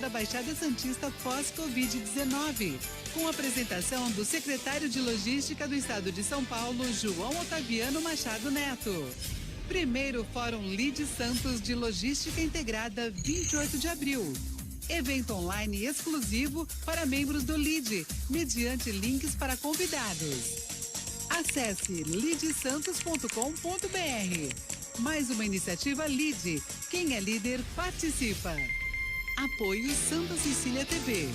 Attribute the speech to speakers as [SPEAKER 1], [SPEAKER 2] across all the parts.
[SPEAKER 1] da Baixada Santista pós-Covid-19, com a apresentação do secretário de Logística do Estado de São Paulo, João Otaviano Machado Neto. Primeiro Fórum Lide Santos de Logística Integrada, 28 de abril. Evento online exclusivo para membros do LIDE, mediante links para convidados. Acesse lidesantos.com.br. Mais uma iniciativa LIDE. Quem é líder participa. Apoio Santa Cecília TV.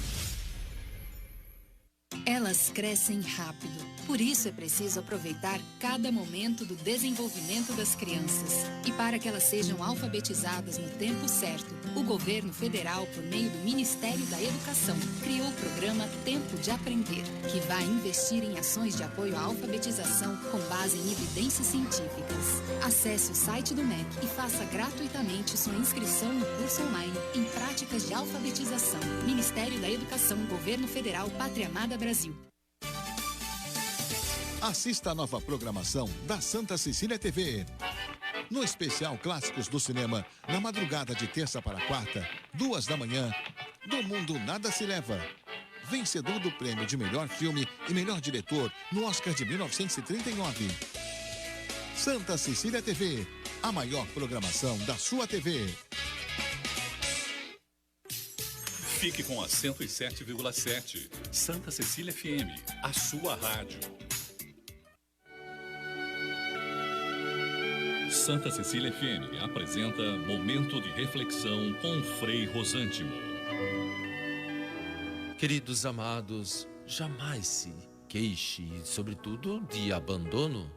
[SPEAKER 2] Elas crescem rápido, por isso é preciso aproveitar cada momento do desenvolvimento das crianças. E para que elas sejam alfabetizadas no tempo certo, o governo federal, por meio do Ministério da Educação, criou o programa Tempo de Aprender, que vai investir em ações de apoio à alfabetização com base em evidências científicas. Acesse o site do MEC e faça gratuitamente sua inscrição no curso online em práticas de alfabetização. Ministério da Educação, Governo Federal, Pátria Amada Brasil.
[SPEAKER 3] Assista a nova programação da Santa Cecília TV. No especial Clássicos do Cinema, na madrugada de terça para quarta, 2h, Do Mundo Nada Se Leva. Vencedor do prêmio de melhor filme e melhor diretor no Oscar de 1939. Santa Cecília TV, a maior programação da sua TV.
[SPEAKER 4] Fique com a 107,7. Santa Cecília FM, a sua rádio. Santa Cecília FM apresenta Momento de Reflexão com Frei Rosântimo.
[SPEAKER 5] Queridos amados, jamais se queixe, sobretudo, de abandono.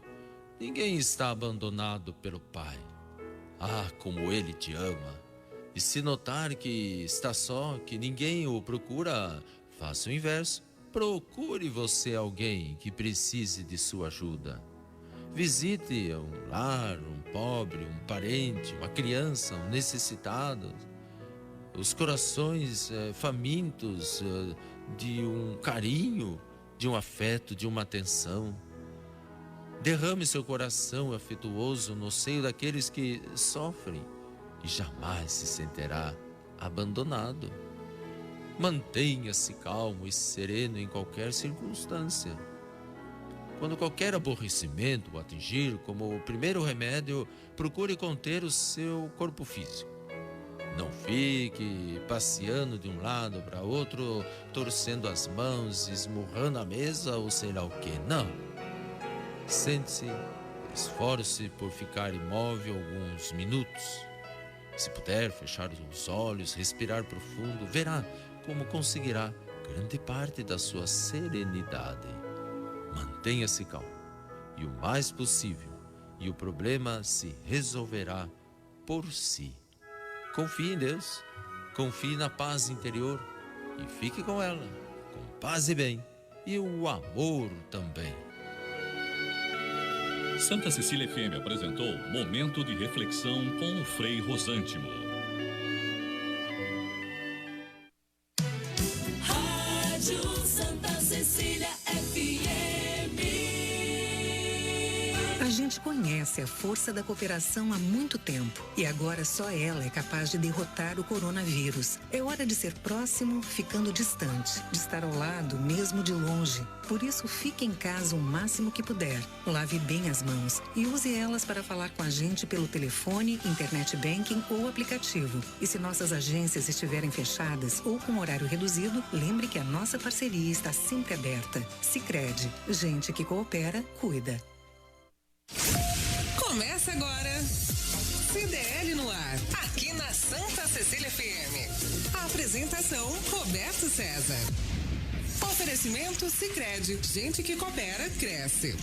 [SPEAKER 5] Ninguém está abandonado pelo Pai. Ah, como Ele te ama! E se notar que está só, que ninguém o procura, faça o inverso. Procure você alguém que precise de sua ajuda. Visite um lar, um pobre, um parente, uma criança, um necessitado. Os corações famintos de um carinho, de um afeto, de uma atenção. Derrame seu coração afetuoso no seio daqueles que sofrem e jamais se sentirá abandonado. Mantenha-se calmo e sereno em qualquer circunstância. Quando qualquer aborrecimento o atingir, como o primeiro remédio, procure conter o seu corpo físico. Não fique passeando de um lado para outro, torcendo as mãos, esmurrando a mesa ou sei lá o que. Não. Sente-se, esforce por ficar imóvel alguns minutos. Se puder fechar os olhos, respirar profundo, verá como conseguirá grande parte da sua serenidade. Mantenha-se calmo, e o mais possível, e o problema se resolverá por si. Confie em Deus, confie na paz interior e fique com ela, com paz e bem, e o amor também.
[SPEAKER 4] Santa Cecília FM apresentou Momento de Reflexão com o Frei Rosântimo.
[SPEAKER 6] Rádio Santa Cecília FM.
[SPEAKER 7] A gente conhece a força da cooperação há muito tempo e agora só ela é capaz de derrotar o coronavírus. É hora de ser próximo, ficando distante, de estar ao lado, mesmo de longe. Por isso, fique em casa o máximo que puder. Lave bem as mãos e use elas para falar com a gente pelo telefone, internet banking ou aplicativo. E se nossas agências estiverem fechadas ou com horário reduzido, lembre que a nossa parceria está sempre aberta. Sicredi, gente que coopera, cuida.
[SPEAKER 8] Começa agora CDL no ar, aqui na Santa Cecília FM. A apresentação, Roberto César. Oferecimento Sicredi, gente que coopera, cresce.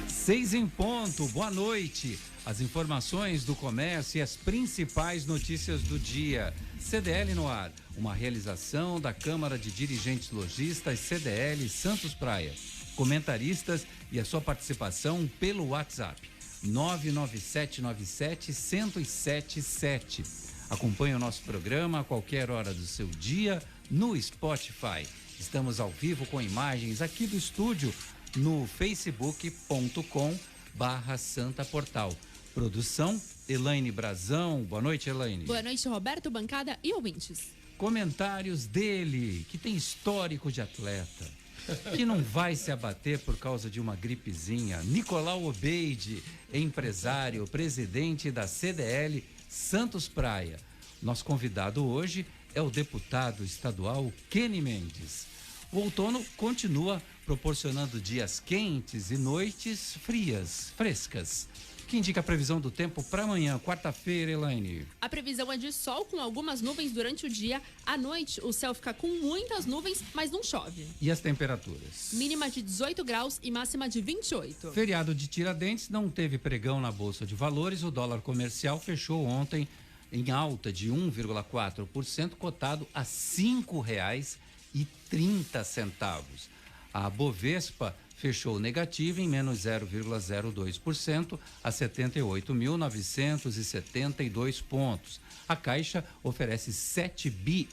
[SPEAKER 9] 6 em ponto, boa noite. As informações do comércio e as principais notícias do dia. CDL no ar, uma realização da Câmara de Dirigentes Lojistas CDL Santos Praia. Comentaristas e a sua participação pelo WhatsApp 99797-1077. Acompanhe o nosso programa a qualquer hora do seu dia no Spotify. Estamos ao vivo com imagens aqui do estúdio no facebook.com/santaportal. Produção Elaine Brazão. Boa noite, Elaine.
[SPEAKER 10] Boa noite, Roberto, bancada e ouvintes.
[SPEAKER 9] Comentários dele, que tem histórico de atleta, que não vai se abater por causa de uma gripezinha. Nicolau Obeide, empresário, presidente da CDL Santos Praia. Nosso convidado hoje é o deputado estadual Kenny Mendes. O outono continua proporcionando dias quentes e noites frescas. Que indica a previsão do tempo para amanhã, quarta-feira, Elaine?
[SPEAKER 10] A previsão é de sol com algumas nuvens durante o dia. À noite, o céu fica com muitas nuvens, mas não chove.
[SPEAKER 9] E as temperaturas?
[SPEAKER 10] Mínima de 18 graus e máxima de 28.
[SPEAKER 9] Feriado de Tiradentes não teve pregão na Bolsa de Valores. O dólar comercial fechou ontem em alta de 1,4%, cotado a R$ 5,30. A Bovespa fechou negativa em menos 0,02% a 78.972 pontos. A Caixa oferece 7,5 bi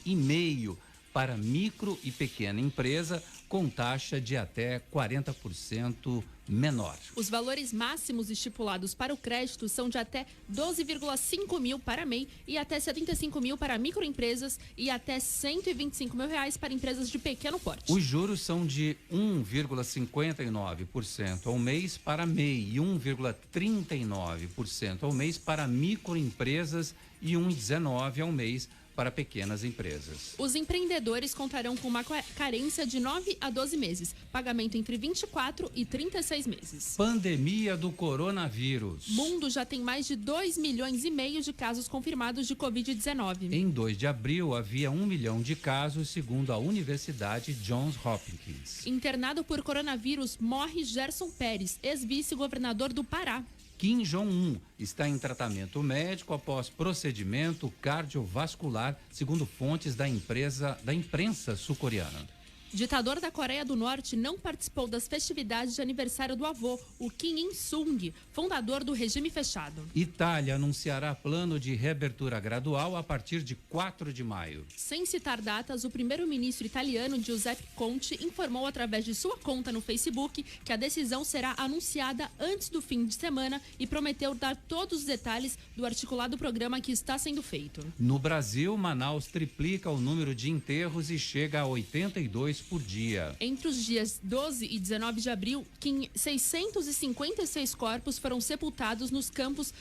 [SPEAKER 9] para micro e pequena empresa com taxa de até 40% menor.
[SPEAKER 10] Os valores máximos estipulados para o crédito são de até 12,5 mil para MEI e até 75 mil para microempresas e até 125 mil reais para empresas de pequeno porte.
[SPEAKER 9] Os juros são de 1,59% ao mês para MEI e 1,39% ao mês para microempresas e 1,19% ao mês para pequenas empresas.
[SPEAKER 10] Os empreendedores contarão com uma carência de 9 a 12 meses, pagamento entre 24 e 36 meses.
[SPEAKER 9] Pandemia do coronavírus.
[SPEAKER 10] Mundo já tem mais de 2,5 milhões de casos confirmados de Covid-19.
[SPEAKER 9] Em 2 de abril, havia 1 milhão de casos, segundo a Universidade Johns Hopkins.
[SPEAKER 10] Internado por coronavírus, morre Gerson Pérez, ex-vice-governador do Pará.
[SPEAKER 9] Kim Jong-un está em tratamento médico após procedimento cardiovascular, segundo fontes da imprensa sul-coreana.
[SPEAKER 10] Ditador da Coreia do Norte não participou das festividades de aniversário do avô, o Kim Il-sung, fundador do regime fechado.
[SPEAKER 9] Itália anunciará plano de reabertura gradual a partir de 4 de maio.
[SPEAKER 10] Sem citar datas, o primeiro-ministro italiano Giuseppe Conte informou através de sua conta no Facebook que a decisão será anunciada antes do fim de semana e prometeu dar todos os detalhes do articulado programa que está sendo feito.
[SPEAKER 9] No Brasil, Manaus triplica o número de enterros e chega a 82 por dia.
[SPEAKER 10] Entre os dias 12 e 19 de abril, 656 corpos foram sepultados nos campos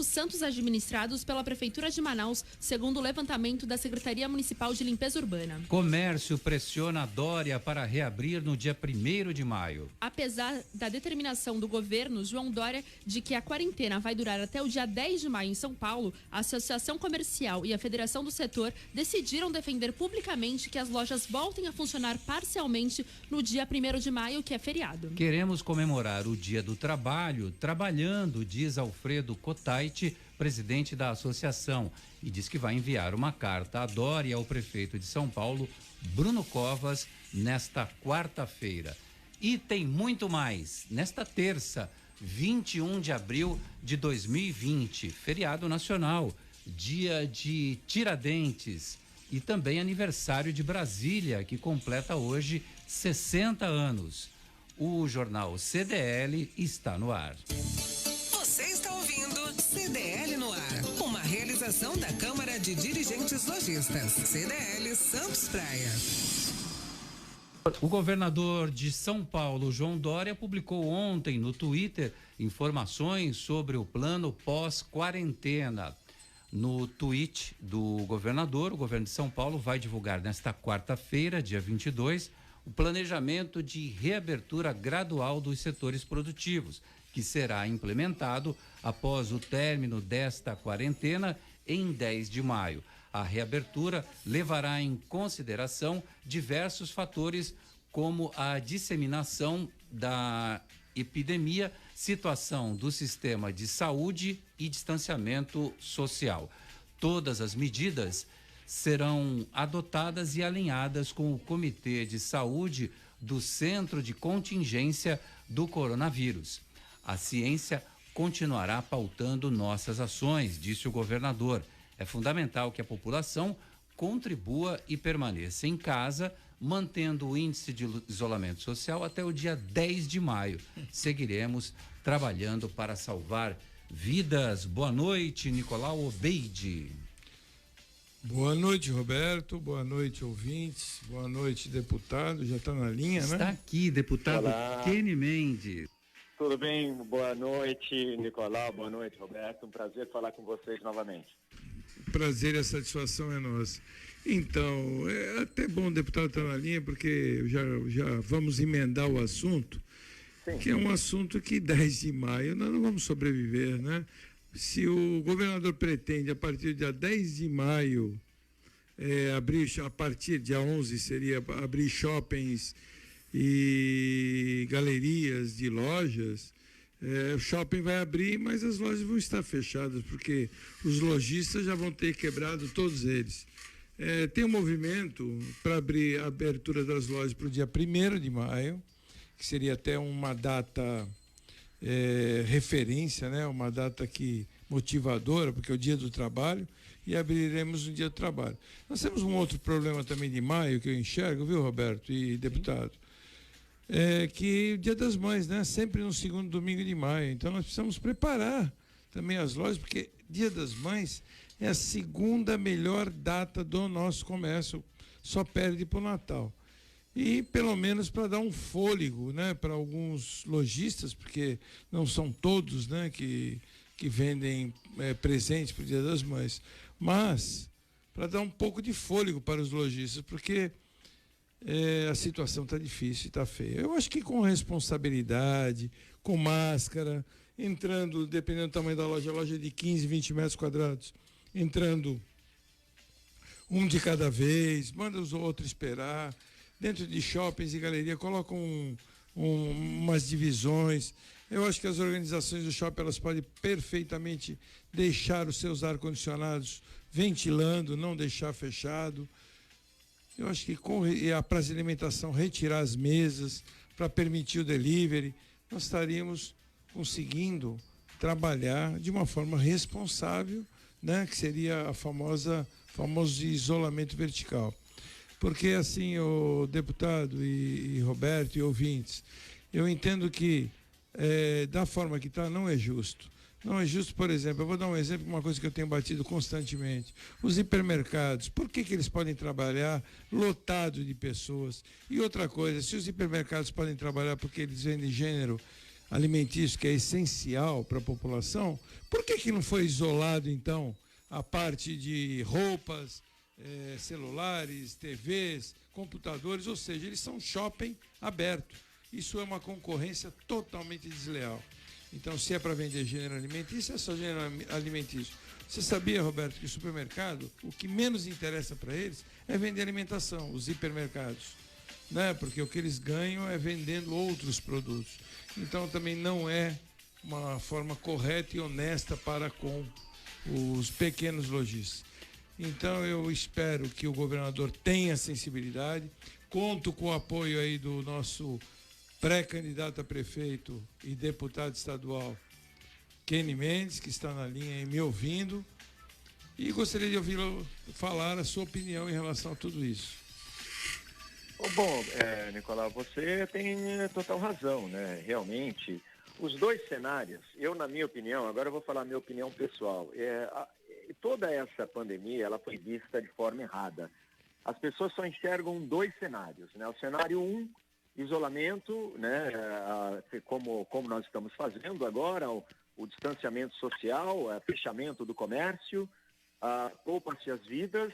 [SPEAKER 10] santos administrados pela Prefeitura de Manaus, segundo o levantamento da Secretaria Municipal de Limpeza Urbana.
[SPEAKER 9] Comércio pressiona a Dória para reabrir no dia 1º de maio.
[SPEAKER 10] Apesar da determinação do governo João Dória de que a quarentena vai durar até o dia 10 de maio em São Paulo, a Associação Comercial e a Federação do Setor decidiram defender publicamente que as lojas voltem a funcionar parcialmente no dia 1º de maio, que é feriado.
[SPEAKER 9] Queremos comemorar o Dia do Trabalho trabalhando, diz Alfredo Cotait, presidente da associação, e diz que vai enviar uma carta à Dória e ao prefeito de São Paulo, Bruno Covas, nesta quarta-feira. E tem muito mais. Nesta terça, 21 de abril de 2020, feriado nacional, dia de Tiradentes. E também aniversário de Brasília, que completa hoje 60 anos. O jornal CDL está no ar.
[SPEAKER 8] Você está ouvindo CDL no ar, uma realização da Câmara de Dirigentes Lojistas, CDL Santos Praia.
[SPEAKER 9] O governador de São Paulo, João Dória, publicou ontem no Twitter informações sobre o plano pós-quarentena. No tweet do governador, o governo de São Paulo vai divulgar nesta quarta-feira, dia 22, o planejamento de reabertura gradual dos setores produtivos, que será implementado após o término desta quarentena em 10 de maio. A reabertura levará em consideração diversos fatores, como a disseminação da epidemia, situação do sistema de saúde e distanciamento social. Todas as medidas serão adotadas e alinhadas com o Comitê de Saúde do Centro de Contingência do Coronavírus. A ciência continuará pautando nossas ações, disse o governador. É fundamental que a população contribua e permaneça em casa, mantendo o índice de isolamento social até o dia 10 de maio. Seguiremos trabalhando para salvar vidas. Boa noite, Nicolau Obeide.
[SPEAKER 11] Boa noite, Roberto. Boa noite, ouvintes. Boa noite, deputado. Já está na linha, né?
[SPEAKER 9] Está aqui, deputado
[SPEAKER 12] Olá.
[SPEAKER 9] Kenny Mendes.
[SPEAKER 12] Tudo bem? Boa noite, Nicolau. Boa noite, Roberto. Um prazer falar com vocês novamente.
[SPEAKER 11] Prazer e a satisfação é nossa. Então, é até bom o deputado estar na linha, porque já vamos emendar o assunto,
[SPEAKER 12] Sim.
[SPEAKER 11] Que é um assunto que 10 de maio nós não vamos sobreviver, né? Se o governador pretende, a partir do dia 10 de maio, abrir, a partir do dia 11 seria abrir shoppings e galerias de lojas, o shopping vai abrir, mas as lojas vão estar fechadas, porque os lojistas já vão ter quebrado todos eles. Tem um movimento para abrir a abertura das lojas para o dia 1º de maio, que seria até uma data referência, né? Uma data motivadora, porque é o dia do trabalho, e abriremos no dia do trabalho. Nós temos um outro problema também de maio, que eu enxergo, viu, Roberto e deputado? Que o Dia das Mães, né? Sempre no segundo domingo de maio. Então nós precisamos preparar também as lojas, porque Dia das Mães é a segunda melhor data do nosso comércio, só perde para o Natal. E pelo menos para dar um fôlego, né, para alguns lojistas, porque não são todos, né, que vendem presentes para o Dia das Mães, mas para dar um pouco de fôlego para os lojistas, porque a situação está difícil, está feia. Eu acho que com responsabilidade, com máscara, entrando, dependendo do tamanho da loja, loja de 15, 20 metros quadrados, entrando um de cada vez, manda os outros esperar. Dentro de shoppings e galeria, colocam umas divisões. Eu acho que as organizações do shopping, elas podem perfeitamente deixar os seus ar-condicionados ventilando, não deixar fechado. Eu acho que com a praça de alimentação, retirar as mesas para permitir o delivery, nós estaríamos conseguindo trabalhar de uma forma responsável, né, que seria a famoso isolamento vertical. Porque assim, o deputado e Roberto e ouvintes, eu entendo que da forma que está não é justo. Não é justo, por exemplo, eu vou dar um exemplo de uma coisa que eu tenho batido constantemente. Os hipermercados, por que eles podem trabalhar lotado de pessoas? E outra coisa, se os hipermercados podem trabalhar porque eles vendem gênero alimentício que é essencial para a população, por que não foi isolado, então, a parte de roupas, celulares, TVs, computadores, ou seja, eles são shopping aberto. Isso é uma concorrência totalmente desleal. Então, se é para vender gênero alimentício, é só gênero alimentício. Você sabia, Roberto, que o supermercado, o que menos interessa para eles é vender alimentação, os hipermercados, né? Porque o que eles ganham é vendendo outros produtos. Então, também não é uma forma correta e honesta para com os pequenos lojistas. Então eu espero que o governador tenha sensibilidade, conto com o apoio aí do nosso pré-candidato a prefeito e deputado estadual Kenny Mendes, que está na linha e me ouvindo, e gostaria de ouvi-lo falar a sua opinião em relação a tudo isso.
[SPEAKER 12] Bom, Nicolau, você tem total razão, né? Realmente, os dois cenários, na minha opinião, agora eu vou falar a minha opinião pessoal, toda essa pandemia, ela foi vista de forma errada. As pessoas só enxergam dois cenários, né? O cenário 1, isolamento, né? Como nós estamos fazendo agora, o distanciamento social, fechamento do comércio, poupa-se as vidas,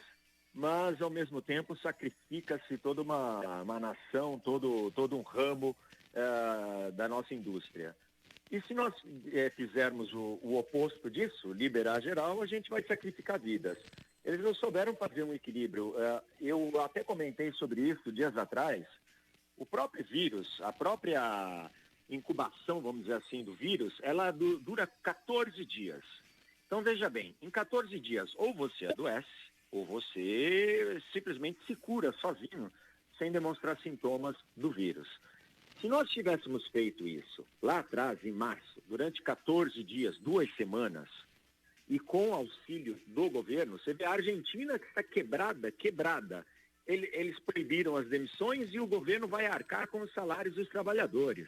[SPEAKER 12] mas ao mesmo tempo sacrifica-se toda uma nação, todo um ramo da nossa indústria. E se nós fizermos o oposto disso, liberar geral, a gente vai sacrificar vidas. Eles não souberam fazer um equilíbrio. Eu até comentei sobre isso dias atrás. O próprio vírus, a própria incubação, vamos dizer assim, do vírus, ela dura 14 dias. Então, veja bem, em 14 dias, ou você adoece, ou você simplesmente se cura sozinho, sem demonstrar sintomas do vírus. Se nós tivéssemos feito isso lá atrás, em março, durante 14 dias, 2 semanas, e com auxílio do governo, você vê a Argentina que está quebrada. Eles proibiram as demissões e o governo vai arcar com os salários dos trabalhadores.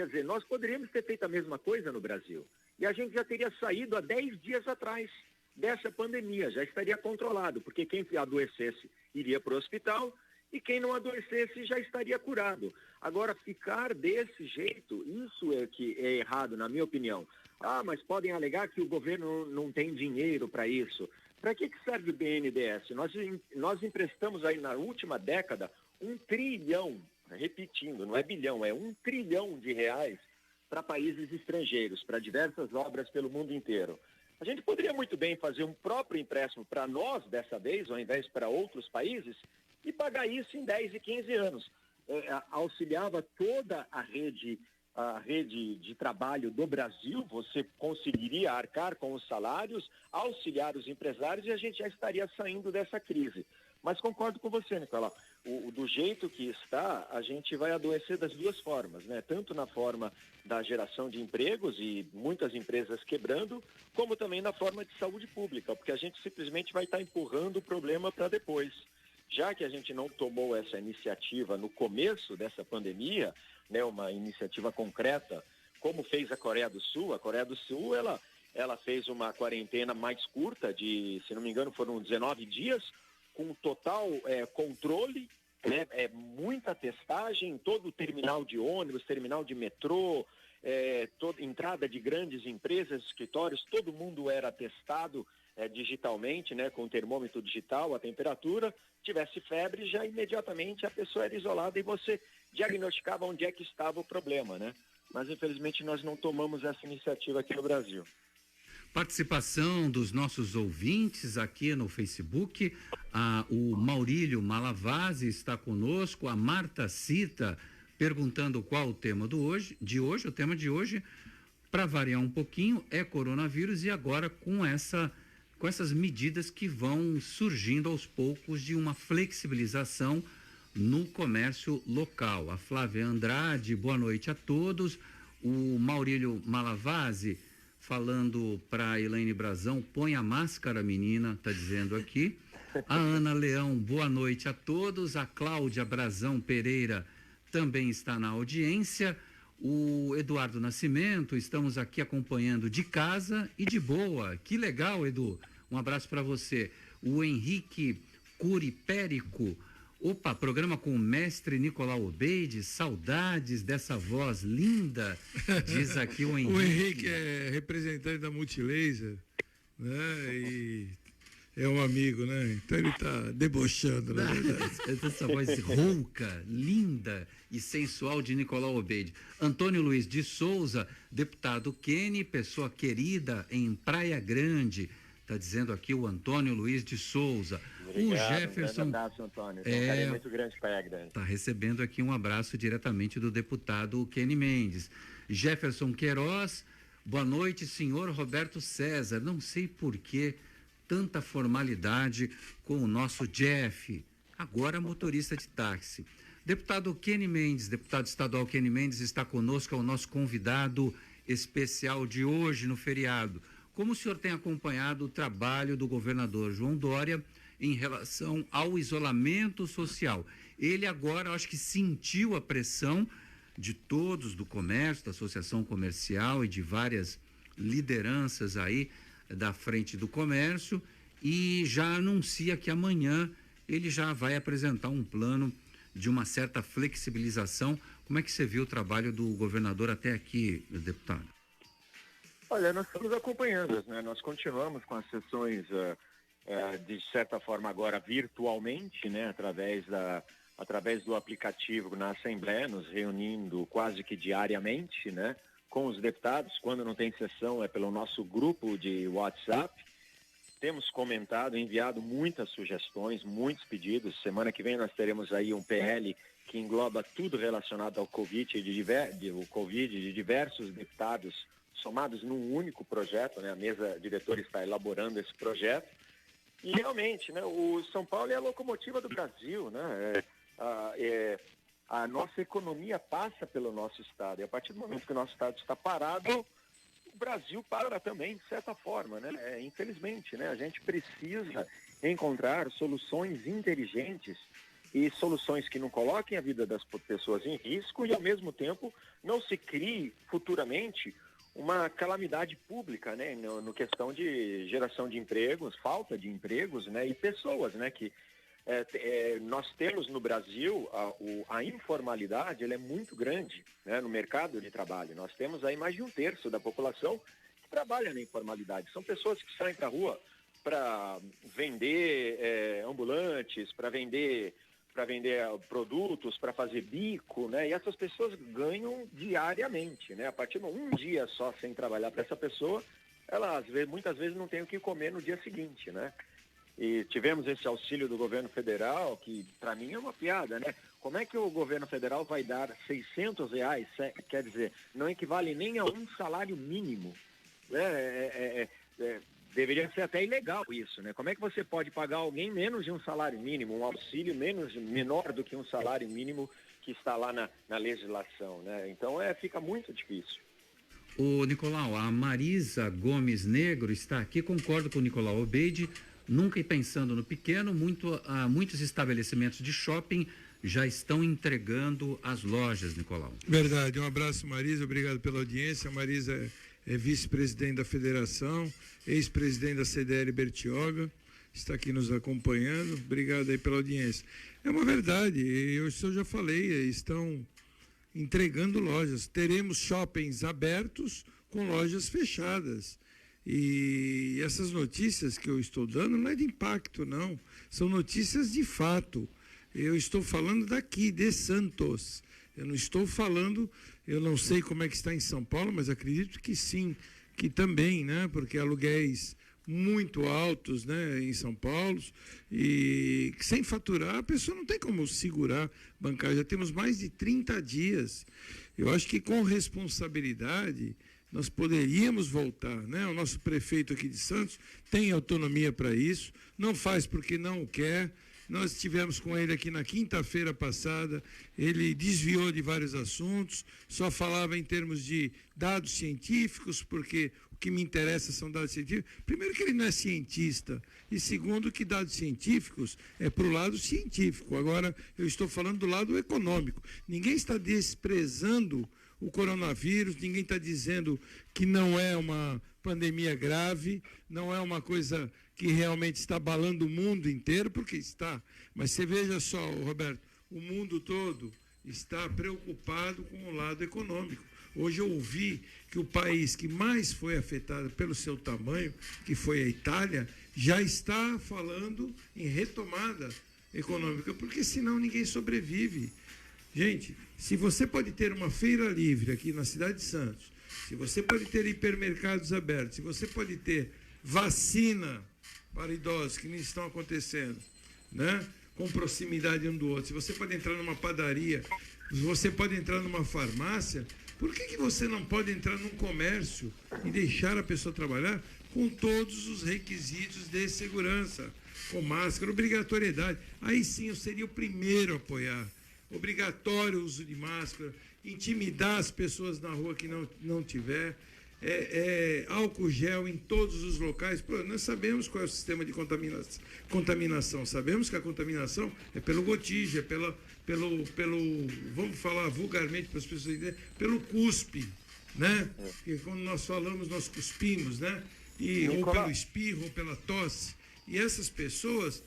[SPEAKER 12] Quer dizer, nós poderíamos ter feito a mesma coisa no Brasil. E a gente já teria saído há 10 dias atrás dessa pandemia, já estaria controlado, porque quem adoecesse iria para o hospital e quem não adoecesse já estaria curado. Agora, ficar desse jeito, isso é que é errado, na minha opinião. Ah, mas podem alegar que o governo não tem dinheiro para isso. Para que serve o BNDES? Nós emprestamos aí na última década 1 trilhão, repetindo, não é bilhão, é 1 trilhão de reais para países estrangeiros, para diversas obras pelo mundo inteiro. A gente poderia muito bem fazer um próprio empréstimo para nós, dessa vez, ao invés para outros países, e pagar isso em 10 e 15 anos. Auxiliava toda a rede de trabalho do Brasil, você conseguiria arcar com os salários, auxiliar os empresários e a gente já estaria saindo dessa crise. Mas concordo com você, Nicolau. Do jeito que está, a gente vai adoecer das duas formas, né? Tanto na forma da geração de empregos e muitas empresas quebrando, como também na forma de saúde pública, porque a gente simplesmente vai estar empurrando o problema para depois. Já que a gente não tomou essa iniciativa no começo dessa pandemia, né, uma iniciativa concreta, como fez a Coreia do Sul. A Coreia do Sul, ela fez uma quarentena mais curta, de, se não me engano, foram 19 dias, com total controle, né, muita testagem, todo o terminal de ônibus, terminal de metrô, toda entrada de grandes empresas, escritórios, todo mundo era testado digitalmente, né, com o termômetro digital, a temperatura. Tivesse febre, já imediatamente a pessoa era isolada e você diagnosticava onde é que estava o problema, né? Mas infelizmente nós não tomamos essa iniciativa aqui no Brasil.
[SPEAKER 9] Participação dos nossos ouvintes aqui no Facebook. O Maurílio Malavasi está conosco, a Marta Cita perguntando qual o tema de hoje. O tema de hoje, para variar um pouquinho, é coronavírus e agora com essas medidas que vão surgindo aos poucos de uma flexibilização no comércio local. A Flávia Andrade, boa noite a todos. O Maurílio Malavasi falando para a Elaine Brazão, põe a máscara, menina, tá dizendo aqui. A Ana Leão, boa noite a todos. A Cláudia Brazão Pereira também está na audiência. O Eduardo Nascimento, estamos aqui acompanhando de casa e de boa. Que legal, Edu. Um abraço para você. O Henrique Curipérico. Opa, programa com o mestre Nicolau Obeide, saudades dessa voz linda, diz aqui o Henrique.
[SPEAKER 11] O Henrique é representante da Multilaser, né, e é um amigo, né, então ele está debochando, na verdade.
[SPEAKER 9] Essa voz rouca, linda e sensual de Nicolau Obeide. Antônio Luiz de Souza, deputado Kenny, pessoa querida em Praia Grande, está dizendo aqui o Antônio Luiz de Souza.
[SPEAKER 12] Obrigado,
[SPEAKER 9] o Jefferson.
[SPEAKER 12] Um abraço, Antônio. Um carinho muito grande para Praia Grande.
[SPEAKER 9] Está recebendo aqui um abraço diretamente do deputado Kenny Mendes. Jefferson Queiroz, boa noite, senhor Roberto César. Não sei por que tanta formalidade com o nosso Jeff, agora motorista de táxi. Deputado Kenny Mendes, deputado estadual Kenny Mendes está conosco, é o nosso convidado especial de hoje no feriado. Como o senhor tem acompanhado o trabalho do governador João Dória em relação ao isolamento social? Ele agora, acho que sentiu a pressão de todos do comércio, da associação comercial e de várias lideranças aí da frente do comércio e já anuncia que amanhã ele já vai apresentar um plano de uma certa flexibilização. Como é que você viu o trabalho do governador até aqui, deputado?
[SPEAKER 12] Olha, nós estamos acompanhando, né? Nós continuamos com as sessões, de certa forma agora virtualmente, né? Através do aplicativo na Assembleia, nos reunindo quase que diariamente, né? Com os deputados. Quando não tem sessão é pelo nosso grupo de WhatsApp. Temos comentado, enviado muitas sugestões, muitos pedidos. Semana que vem nós teremos aí um PL que engloba tudo relacionado ao Covid de diversos deputados somados num único projeto, né? A mesa diretora está elaborando esse projeto. E realmente, né? O São Paulo é a locomotiva do Brasil, né? A nossa economia passa pelo nosso estado. E a partir do momento que o nosso estado está parado, o Brasil para também, de certa forma, né? Infelizmente, né? A gente precisa encontrar soluções inteligentes e soluções que não coloquem a vida das pessoas em risco e, ao mesmo tempo, não se crie futuramente uma calamidade pública, né, no questão de geração de empregos, falta de empregos, né, e pessoas, né, que nós temos no Brasil a informalidade, ela é muito grande, né, no mercado de trabalho. Nós temos aí mais de 1/3 da população que trabalha na informalidade. São pessoas que saem para a rua para vender ambulantes, para vender produtos, para fazer bico, né? E essas pessoas ganham diariamente, né? A partir de um dia só sem trabalhar para essa pessoa, ela muitas vezes não tem o que comer no dia seguinte, né? E tivemos esse auxílio do governo federal, que para mim é uma piada, né? Como é que o governo federal vai dar R$600? Quer dizer, não equivale nem a um salário mínimo. Deveria ser até ilegal isso, né? Como é que você pode pagar alguém menos de um salário mínimo, um auxílio menor do que um salário mínimo que está lá na legislação, né? Então fica muito difícil.
[SPEAKER 9] O Nicolau, a Marisa Gomes Negro está aqui, concordo com o Nicolau Obeide, nunca pensando no pequeno, muitos estabelecimentos de shopping já estão entregando as lojas, Nicolau.
[SPEAKER 11] Verdade, um abraço, Marisa, obrigado pela audiência. A Marisa é vice-presidente da federação, ex-presidente da CDL Bertioga, está aqui nos acompanhando, obrigado aí pela audiência. É uma verdade, eu já falei, estão entregando lojas, teremos shoppings abertos com lojas fechadas, e essas notícias que eu estou dando não é de impacto, não, são notícias de fato. Eu estou falando daqui, de Santos. Eu não estou falando, eu não sei como é que está em São Paulo, mas acredito que sim, que também, né? Porque aluguéis muito altos, né, em São Paulo, e sem faturar, a pessoa não tem como segurar, bancar. Já temos mais de 30 dias. Eu acho que com responsabilidade nós poderíamos voltar, né? O nosso prefeito aqui de Santos tem autonomia para isso, não faz porque não quer. Nós estivemos com ele aqui na quinta-feira passada, ele desviou de vários assuntos, só falava em termos de dados científicos, porque o que me interessa são dados científicos. Primeiro que ele não é cientista, e segundo que dados científicos é para o lado científico. Agora, eu estou falando do lado econômico. Ninguém está desprezando o coronavírus, ninguém está dizendo que não é uma pandemia grave, não é uma coisa que realmente está abalando o mundo inteiro, porque está. Mas você veja só, Roberto, o mundo todo está preocupado com o lado econômico. Hoje eu ouvi que o país que mais foi afetado pelo seu tamanho, que foi a Itália, já está falando em retomada econômica, porque senão ninguém sobrevive. Gente, se você pode ter uma feira livre aqui na cidade de Santos, se você pode ter hipermercados abertos, se você pode ter vacina para idosos que não estão acontecendo, né? Com proximidade um do outro, se você pode entrar numa padaria, se você pode entrar numa farmácia, por que você não pode entrar num comércio e deixar a pessoa trabalhar com todos os requisitos de segurança, com máscara, obrigatoriedade? Aí sim eu seria o primeiro a apoiar. Obrigatório o uso de máscara, intimidar as pessoas na rua que não tiver, álcool gel em todos os locais. Pô, nós sabemos qual é o sistema de contaminação, sabemos que a contaminação é pelo gotígio, pelo vamos falar vulgarmente para as pessoas entenderem, pelo cuspe, né? Porque quando nós falamos, nós cuspimos, né? Ou pelo espirro, ou pela tosse. E essas pessoas,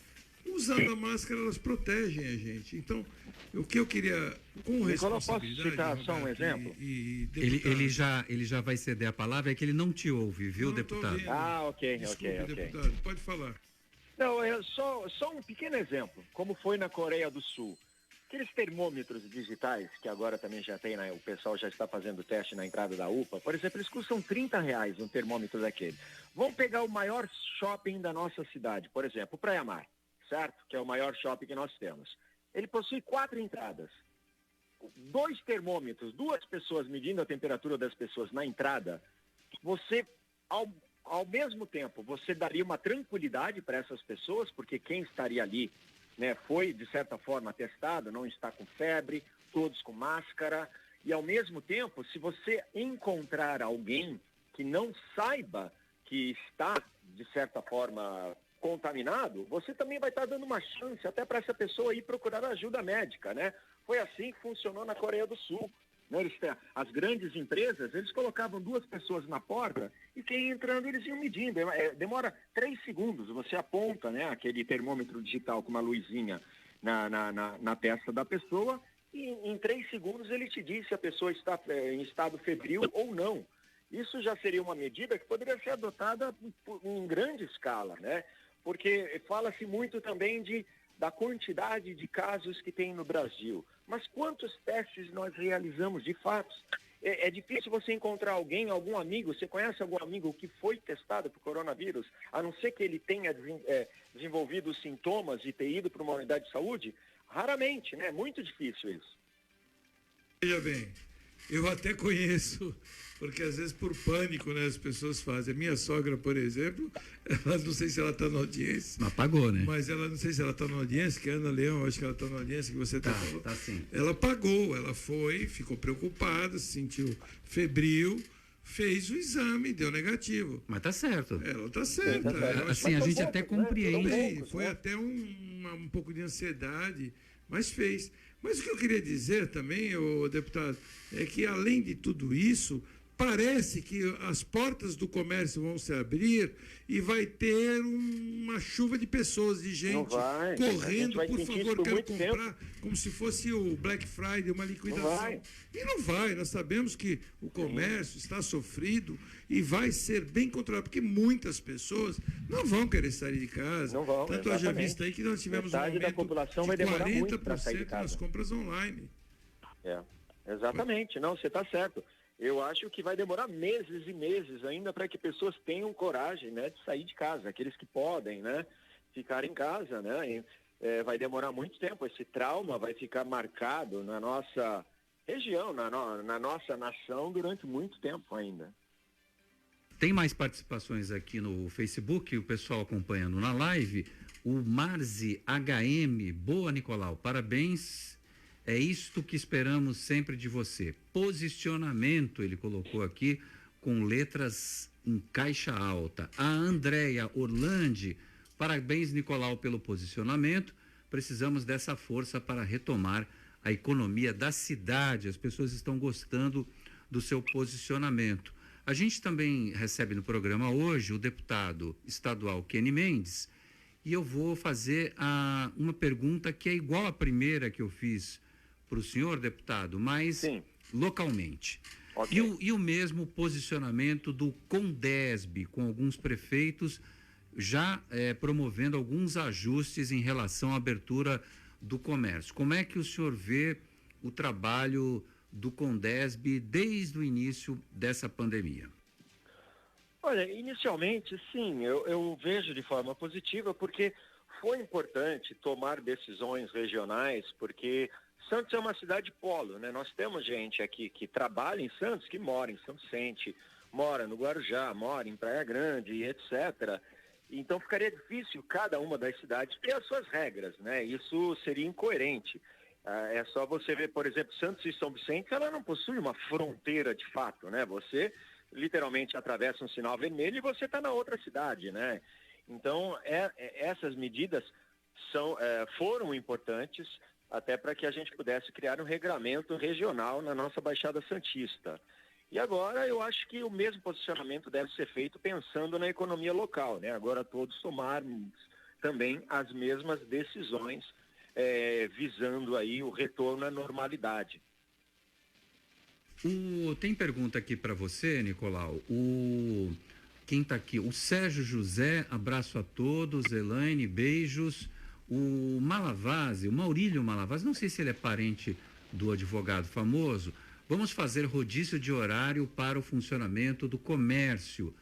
[SPEAKER 11] usando a máscara, elas protegem a gente. Então, o que eu queria, com responsabilidade...
[SPEAKER 12] Posso citar só um exemplo?
[SPEAKER 9] Ele já vai ceder a palavra, é que ele não te ouve, viu, deputado?
[SPEAKER 12] Ok.
[SPEAKER 11] Deputado, pode falar.
[SPEAKER 12] Não, só um pequeno exemplo, como foi na Coreia do Sul. Aqueles termômetros digitais, que agora também já tem, né, o pessoal já está fazendo teste na entrada da UPA, por exemplo, eles custam R$30 um termômetro daquele. Vamos pegar o maior shopping da nossa cidade, por exemplo, o Praia Mar, certo? Que é o maior shopping que nós temos. Ele possui 4 entradas. 2 termômetros, 2 pessoas medindo a temperatura das pessoas na entrada, você, ao mesmo tempo, você daria uma tranquilidade para essas pessoas, porque quem estaria ali, né, foi, de certa forma, testado, não está com febre, todos com máscara, e ao mesmo tempo, se você encontrar alguém que não saiba que está, de certa forma, contaminado, você também vai estar dando uma chance até para essa pessoa ir procurar ajuda médica, né? Foi assim que funcionou na Coreia do Sul. Né? As grandes empresas, eles colocavam 2 pessoas na porta e quem ia entrando eles iam medindo. Demora 3 segundos, você aponta, né, aquele termômetro digital com uma luzinha na testa da pessoa e em 3 segundos ele te diz se a pessoa está em estado febril ou não. Isso já seria uma medida que poderia ser adotada em grande escala, né? Porque fala-se muito também da quantidade de casos que tem no Brasil. Mas quantos testes nós realizamos de fato? É difícil você encontrar algum amigo, você conhece algum amigo que foi testado por coronavírus, a não ser que ele tenha desenvolvido sintomas e ter ido para uma unidade de saúde? Raramente, né? É muito difícil isso.
[SPEAKER 11] Veja bem, eu até conheço, porque às vezes por pânico, né, as pessoas fazem. A minha sogra, por exemplo, ela não sei se ela está na audiência.
[SPEAKER 9] Mas pagou, né?
[SPEAKER 11] Mas ela não sei se ela está na audiência, que a Ana Leão, acho que ela está na audiência, que você está falando.
[SPEAKER 9] Tá sim.
[SPEAKER 11] Ela pagou, ela foi, ficou preocupada, se sentiu febril, fez o exame, deu negativo.
[SPEAKER 9] Mas tá certo.
[SPEAKER 11] Ela tá certa.
[SPEAKER 9] Assim, a gente até compreende.
[SPEAKER 11] Foi até um pouco de ansiedade, mas fez. Mas o que eu queria dizer também, ô deputado, é que além de tudo isso, parece que as portas do comércio vão se abrir e vai ter uma chuva de pessoas, de gente correndo, por favor, quero comprar, como se fosse o Black Friday, uma liquidação. E não vai, nós sabemos que o comércio está sofrido e vai ser bem controlado, porque muitas pessoas não vão querer sair de casa.
[SPEAKER 12] Não vão,
[SPEAKER 11] tanto haja vista aí que nós tivemos
[SPEAKER 12] metade
[SPEAKER 11] um aumento
[SPEAKER 12] da população
[SPEAKER 11] de
[SPEAKER 12] vai demorar muito para
[SPEAKER 11] 40%
[SPEAKER 12] sair de casa.
[SPEAKER 11] nas compras online.
[SPEAKER 12] Exatamente, não, você está certo. Eu acho que vai demorar meses e meses ainda para que pessoas tenham coragem, né, de sair de casa, aqueles que podem, né, ficar em casa, né, vai demorar muito tempo. Esse trauma vai ficar marcado na nossa região, na nossa nação durante muito tempo ainda.
[SPEAKER 9] Tem mais participações aqui no Facebook, o pessoal acompanhando na live. O Marzi HM, boa Nicolau, parabéns. É isto que esperamos sempre de você. Posicionamento, ele colocou aqui, com letras em caixa alta. A Andréia Orlandi, parabéns, Nicolau, pelo posicionamento. Precisamos dessa força para retomar a economia da cidade. As pessoas estão gostando do seu posicionamento. A gente também recebe no programa hoje o deputado estadual Kenny Mendes, e eu vou fazer uma pergunta que é igual à primeira que eu fiz para o senhor, deputado, mas localmente. Okay. E o mesmo posicionamento do Condesb, com alguns prefeitos já promovendo alguns ajustes em relação à abertura do comércio. Como é que o senhor vê o trabalho do Condesb desde o início dessa pandemia?
[SPEAKER 12] Olha, inicialmente, sim, eu vejo de forma positiva, porque foi importante tomar decisões regionais, porque Santos é uma cidade polo, né? Nós temos gente aqui que trabalha em Santos, que mora em São Vicente, mora no Guarujá, mora em Praia Grande, etc. Então ficaria difícil cada uma das cidades ter as suas regras, né? Isso seria incoerente. É só você ver, por exemplo, Santos e São Vicente, ela não possui uma fronteira de fato, né? Você literalmente atravessa um sinal vermelho e você está na outra cidade, né? Então, essas medidas foram importantes até para que a gente pudesse criar um regramento regional na nossa Baixada Santista. E agora eu acho que o mesmo posicionamento deve ser feito pensando na economia local, né? Agora todos tomarmos também as mesmas decisões, visando aí o retorno à normalidade.
[SPEAKER 9] Tem pergunta aqui para você, Nicolau. Quem está aqui? O Sérgio José, abraço a todos. Elaine, beijos. O Malavase, o Maurílio Malavase, não sei se ele é parente do advogado famoso. Vamos fazer rodízio de horário para o funcionamento do comércio.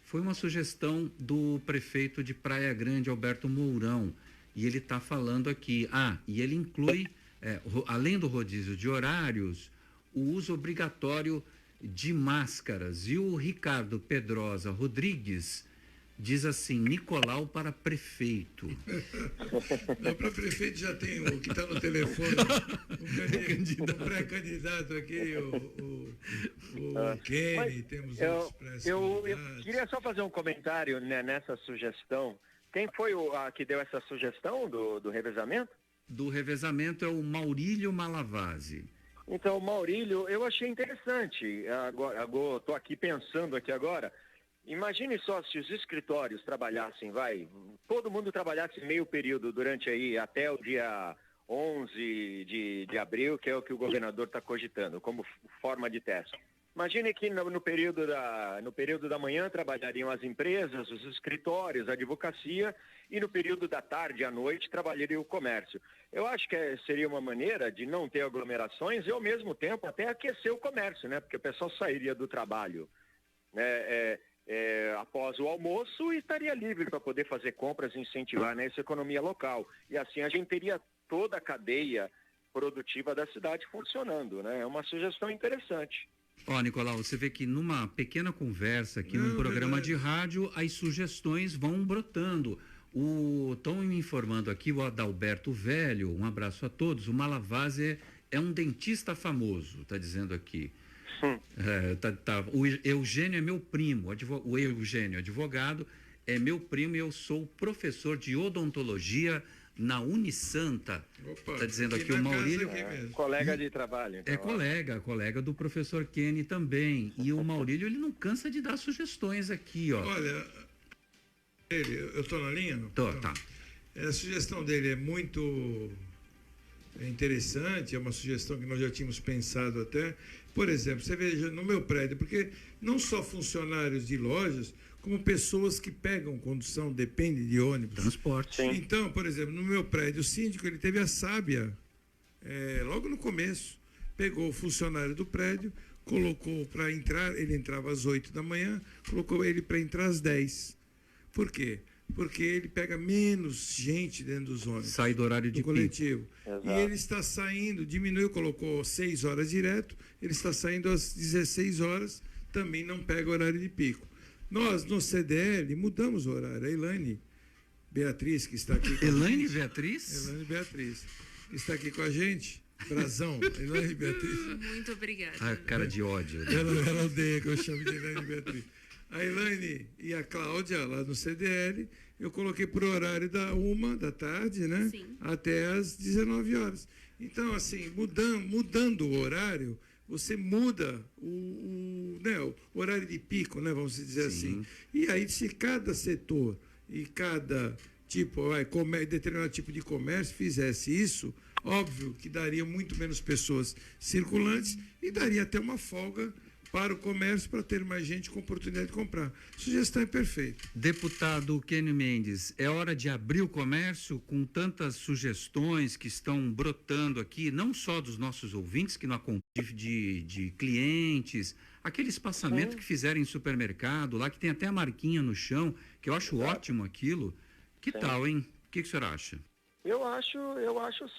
[SPEAKER 9] Foi uma sugestão do prefeito de Praia Grande, Alberto Mourão. E ele está falando aqui. E ele inclui, além do rodízio de horários, o uso obrigatório de máscaras. E o Ricardo Pedrosa Rodrigues diz assim: Nicolau para prefeito.
[SPEAKER 11] Não, para prefeito já tem o que está no telefone, o pré-candidato aqui, o Kenny, temos outros pré-candidatos.
[SPEAKER 12] Eu queria só fazer um comentário, né, nessa sugestão Quem foi que deu essa sugestão do revezamento?
[SPEAKER 9] Do revezamento é o Maurílio Malavasi.
[SPEAKER 12] Então, Maurílio, eu achei interessante. Agora, estou aqui pensando aqui agora. Imagine só se os escritórios trabalhassem, todo mundo trabalhasse meio período durante aí até o dia 11 de abril, que é o que o governador está cogitando como forma de teste. Imagine que no período da manhã trabalhariam as empresas, os escritórios, a advocacia, e no período da tarde à noite trabalharia o comércio. Eu acho que seria uma maneira de não ter aglomerações e, ao mesmo tempo, até aquecer o comércio, né? Porque o pessoal sairia do trabalho, né? Após o almoço e estaria livre para poder fazer compras e incentivar, né, essa economia local. E assim a gente teria toda a cadeia produtiva da cidade funcionando, né? É uma sugestão interessante.
[SPEAKER 9] Nicolau, você vê que numa pequena conversa aqui num programa de rádio, as sugestões vão brotando. Estão me informando aqui, o Adalberto Velho, um abraço a todos, o Malavasi é um dentista famoso, está dizendo aqui. O Eugênio é meu primo, o Eugênio, advogado, é meu primo e eu sou professor de odontologia na Unisanta. Está dizendo aqui o Maurílio.
[SPEAKER 12] Colega de trabalho. Então,
[SPEAKER 9] colega do professor Kenny também. E o Maurílio, ele não cansa de dar sugestões aqui, ó.
[SPEAKER 11] Olha, eu estou na linha? Não?
[SPEAKER 9] Tá.
[SPEAKER 11] A sugestão dele é muito interessante, é uma sugestão que nós já tínhamos pensado até. Por exemplo, você veja no meu prédio, porque não só funcionários de lojas, como pessoas que pegam condução, depende de ônibus.
[SPEAKER 9] Transporte.
[SPEAKER 12] Sim.
[SPEAKER 11] Então, por exemplo, no meu prédio, o síndico, ele teve a sábia, logo no começo, pegou o funcionário do prédio, colocou para entrar, ele entrava às 8 da manhã, colocou ele para entrar às 10. Por quê? Porque ele pega menos gente dentro dos ônibus.
[SPEAKER 9] Sai do horário de
[SPEAKER 11] coletivo.
[SPEAKER 12] Exato.
[SPEAKER 11] E ele está saindo, diminuiu, colocou 6 horas direto, ele está saindo às 16 horas, também não pega horário de pico. Nós, no CDL, mudamos o horário. A Elaine Beatriz, que está aqui com
[SPEAKER 9] Elaine Beatriz?
[SPEAKER 11] Elaine Beatriz, que está aqui com a gente. Brasão, Elaine Beatriz.
[SPEAKER 13] Muito obrigada.
[SPEAKER 9] A cara de ódio.
[SPEAKER 11] Ela odeia que eu chame de Elaine Beatriz. A Elaine e a Cláudia, lá no CDL, eu coloquei para o horário da 1 da tarde, né?
[SPEAKER 13] Sim.
[SPEAKER 11] Até às 19 horas. Então, assim, mudando o horário, você muda o horário de pico, né? Vamos dizer assim. E aí, se cada setor e cada determinado tipo de comércio fizesse isso, óbvio que daria muito menos pessoas circulantes e daria até uma folga para o comércio, para ter mais gente com oportunidade de comprar. A sugestão é perfeita.
[SPEAKER 9] Deputado Kenny Mendes, é hora de abrir o comércio com tantas sugestões que estão brotando aqui, não só dos nossos ouvintes, que não de clientes, aquele espaçamento que fizeram em supermercado, lá que tem até a marquinha no chão, que eu acho ótimo aquilo. Que tal, hein? O que o senhor acha?
[SPEAKER 12] Eu acho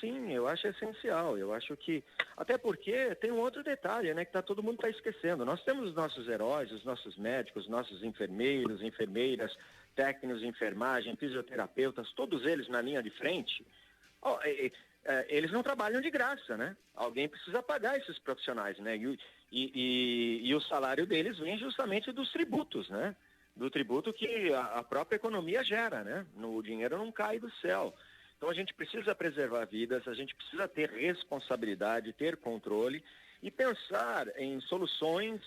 [SPEAKER 12] sim, eu acho essencial, eu acho que, até porque tem um outro detalhe, né, que todo mundo está esquecendo. Nós temos os nossos heróis, os nossos médicos, nossos enfermeiros, enfermeiras, técnicos de enfermagem, fisioterapeutas, todos eles na linha de frente. Eles não trabalham de graça, né? Alguém precisa pagar esses profissionais, né? E o salário deles vem justamente dos tributos, né? Do tributo que a própria economia gera, né? O dinheiro não cai do céu. Então a gente precisa preservar vidas, a gente precisa ter responsabilidade, ter controle e pensar em soluções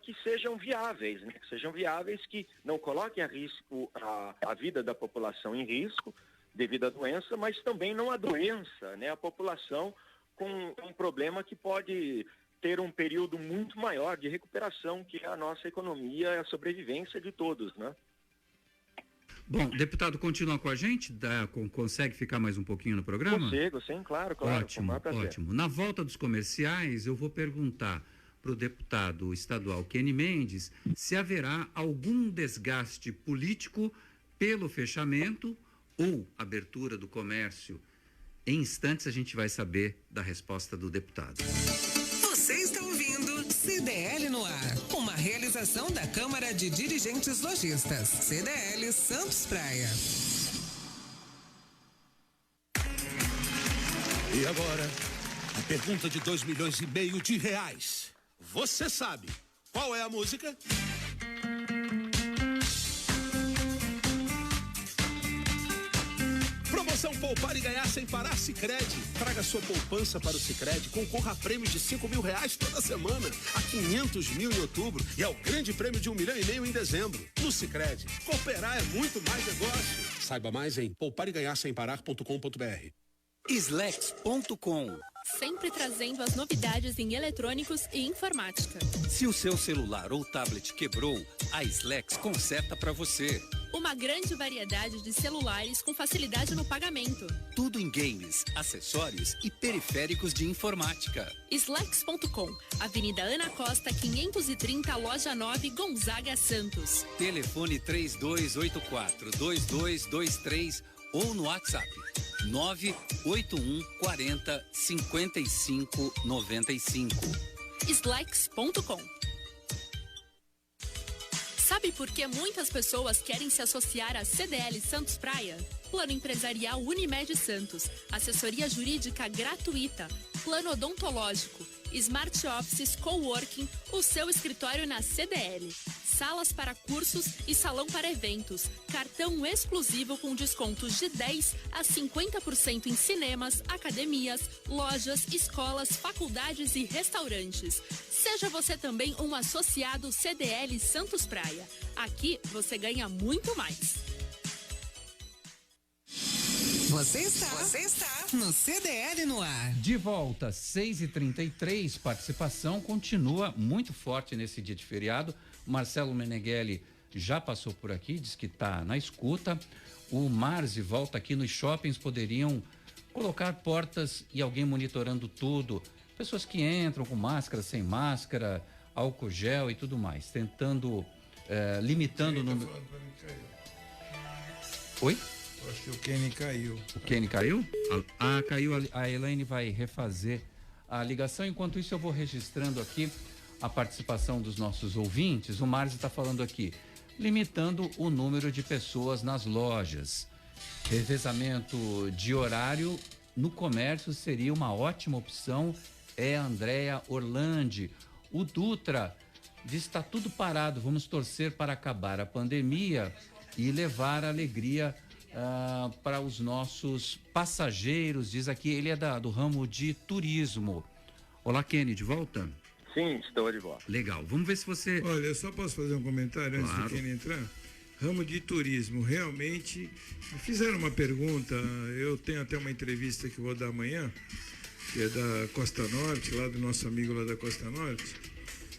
[SPEAKER 12] que sejam viáveis, né? Que sejam viáveis, que não coloquem a vida da população em risco devido à doença, mas também não adoeça, né, a população com um problema que pode ter um período muito maior de recuperação, que é a nossa economia e a sobrevivência de todos, né?
[SPEAKER 9] Bom, deputado, continua com a gente? Consegue ficar mais um pouquinho no programa?
[SPEAKER 12] Consigo, sim, claro.
[SPEAKER 9] Ótimo. Na volta dos comerciais, eu vou perguntar para o deputado estadual Kenny Mendes se haverá algum desgaste político pelo fechamento ou abertura do comércio. Em instantes a gente vai saber da resposta do deputado.
[SPEAKER 8] Você está ouvindo CDL no ar, uma realização da Câmara de Dirigentes Lojistas, CDL Santos Praia.
[SPEAKER 14] E agora, a pergunta de 2,5 milhões de reais. Você sabe qual é a música? Promoção Poupar e Ganhar Sem Parar Sicredi. Traga sua poupança para o Sicredi, concorra a prêmios de R$5.000 toda semana, a 500 mil em outubro e ao grande prêmio de R$1,5 milhão em dezembro. No Sicredi, cooperar é muito mais negócio. Saiba mais em poupareganharsemparar.com.br.
[SPEAKER 13] Slex.com.
[SPEAKER 10] Sempre trazendo as novidades em eletrônicos e informática.
[SPEAKER 13] Se o seu celular ou tablet quebrou, a Slex conserta para você.
[SPEAKER 10] Uma grande variedade de celulares com facilidade no pagamento.
[SPEAKER 13] Tudo em games, acessórios e periféricos de informática.
[SPEAKER 10] Slex.com, Avenida Ana Costa, 530, Loja 9, Gonzaga, Santos.
[SPEAKER 13] Telefone 3284-2223 ou no WhatsApp 981 40 55 95.
[SPEAKER 10] Slex.com. Sabe por que muitas pessoas querem se associar à CDL Santos Praia? Plano Empresarial Unimed Santos, assessoria jurídica gratuita, plano odontológico, Smart Offices Coworking, o seu escritório na CDL. Salas para cursos e salão para eventos. Cartão exclusivo com descontos de 10% a 50% em cinemas, academias, lojas, escolas, faculdades e restaurantes. Seja você também um associado CDL Santos Praia. Aqui você ganha muito mais.
[SPEAKER 8] Você está no CDL no ar.
[SPEAKER 9] De volta, 6h33, participação continua muito forte nesse dia de feriado. O Marcelo Meneghelli já passou por aqui, diz que está na escuta. O Marzi volta aqui nos shoppings, poderiam colocar portas e alguém monitorando tudo. Pessoas que entram com máscara, sem máscara, álcool gel e tudo mais, tentando, limitando o número. Oi?
[SPEAKER 11] Eu acho que o Kenny caiu.
[SPEAKER 9] O Kenny caiu? Ah, caiu. A Elaine vai refazer a ligação. Enquanto isso, eu vou registrando aqui a participação dos nossos ouvintes. O Márcio está falando aqui, limitando o número de pessoas nas lojas. Revezamento de horário no comércio seria uma ótima opção. É a Andréa Orlandi. O Dutra diz: está tudo parado, vamos torcer para acabar a pandemia e levar alegria para os nossos passageiros. Diz aqui, ele é do ramo de turismo. Olá, Kenny, de volta?
[SPEAKER 12] Sim, estou de volta.
[SPEAKER 9] Legal, vamos ver se você...
[SPEAKER 11] Olha, eu só posso fazer um comentário antes
[SPEAKER 9] Claro.
[SPEAKER 11] do Kenny entrar? Ramo de turismo, realmente, me fizeram uma pergunta, eu tenho até uma entrevista que vou dar amanhã, que é da Costa Norte, lá do nosso amigo lá da Costa Norte,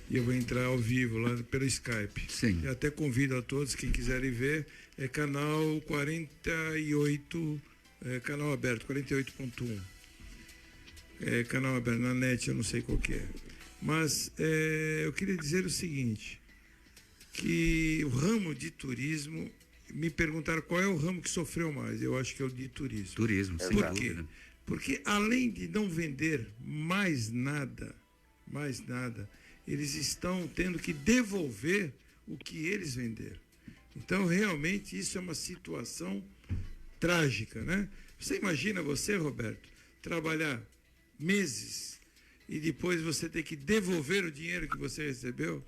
[SPEAKER 11] e eu vou entrar ao vivo lá pelo Skype.
[SPEAKER 9] Sim.
[SPEAKER 11] E até convido a todos, quem quiserem ver, é canal 48, canal aberto, 48.1. É canal aberto, na net eu não sei qual que é. Mas eu queria dizer o seguinte, que o ramo de turismo, me perguntaram qual é o ramo que sofreu mais, eu acho que é o de turismo.
[SPEAKER 9] Turismo, sem
[SPEAKER 11] Por quê?
[SPEAKER 9] dúvida.
[SPEAKER 11] Porque além de não vender mais nada, eles estão tendo que devolver o que eles venderam. Então, realmente, isso é uma situação trágica, né? Você imagina você, Roberto, trabalhar meses e depois você ter que devolver o dinheiro que você recebeu?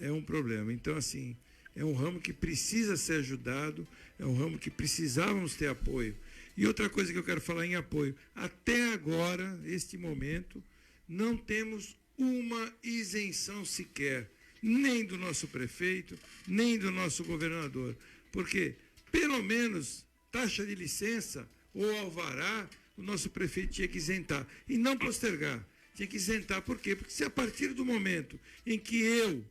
[SPEAKER 11] É um problema. Então, assim, é um ramo que precisa ser ajudado, é um ramo que precisávamos ter apoio. E outra coisa que eu quero falar em apoio, até agora, este momento, não temos uma isenção sequer, nem do nosso prefeito, nem do nosso governador. Porque, pelo menos, taxa de licença ou alvará, o nosso prefeito tinha que isentar. E não postergar. Tinha que isentar. Por quê? Porque se a partir do momento em que eu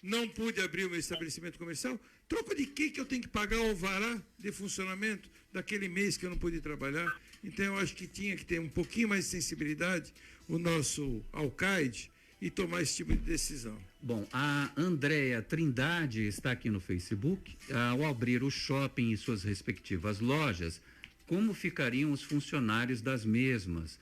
[SPEAKER 11] não pude abrir o meu estabelecimento comercial, troco de que eu tenho que pagar o alvará de funcionamento daquele mês que eu não pude trabalhar? Então, eu acho que tinha que ter um pouquinho mais de sensibilidade o nosso alcaide e tomar esse tipo de decisão.
[SPEAKER 9] Bom, a Andréa Trindade está aqui no Facebook. Ao abrir o shopping e suas respectivas lojas, como ficariam os funcionários das mesmas?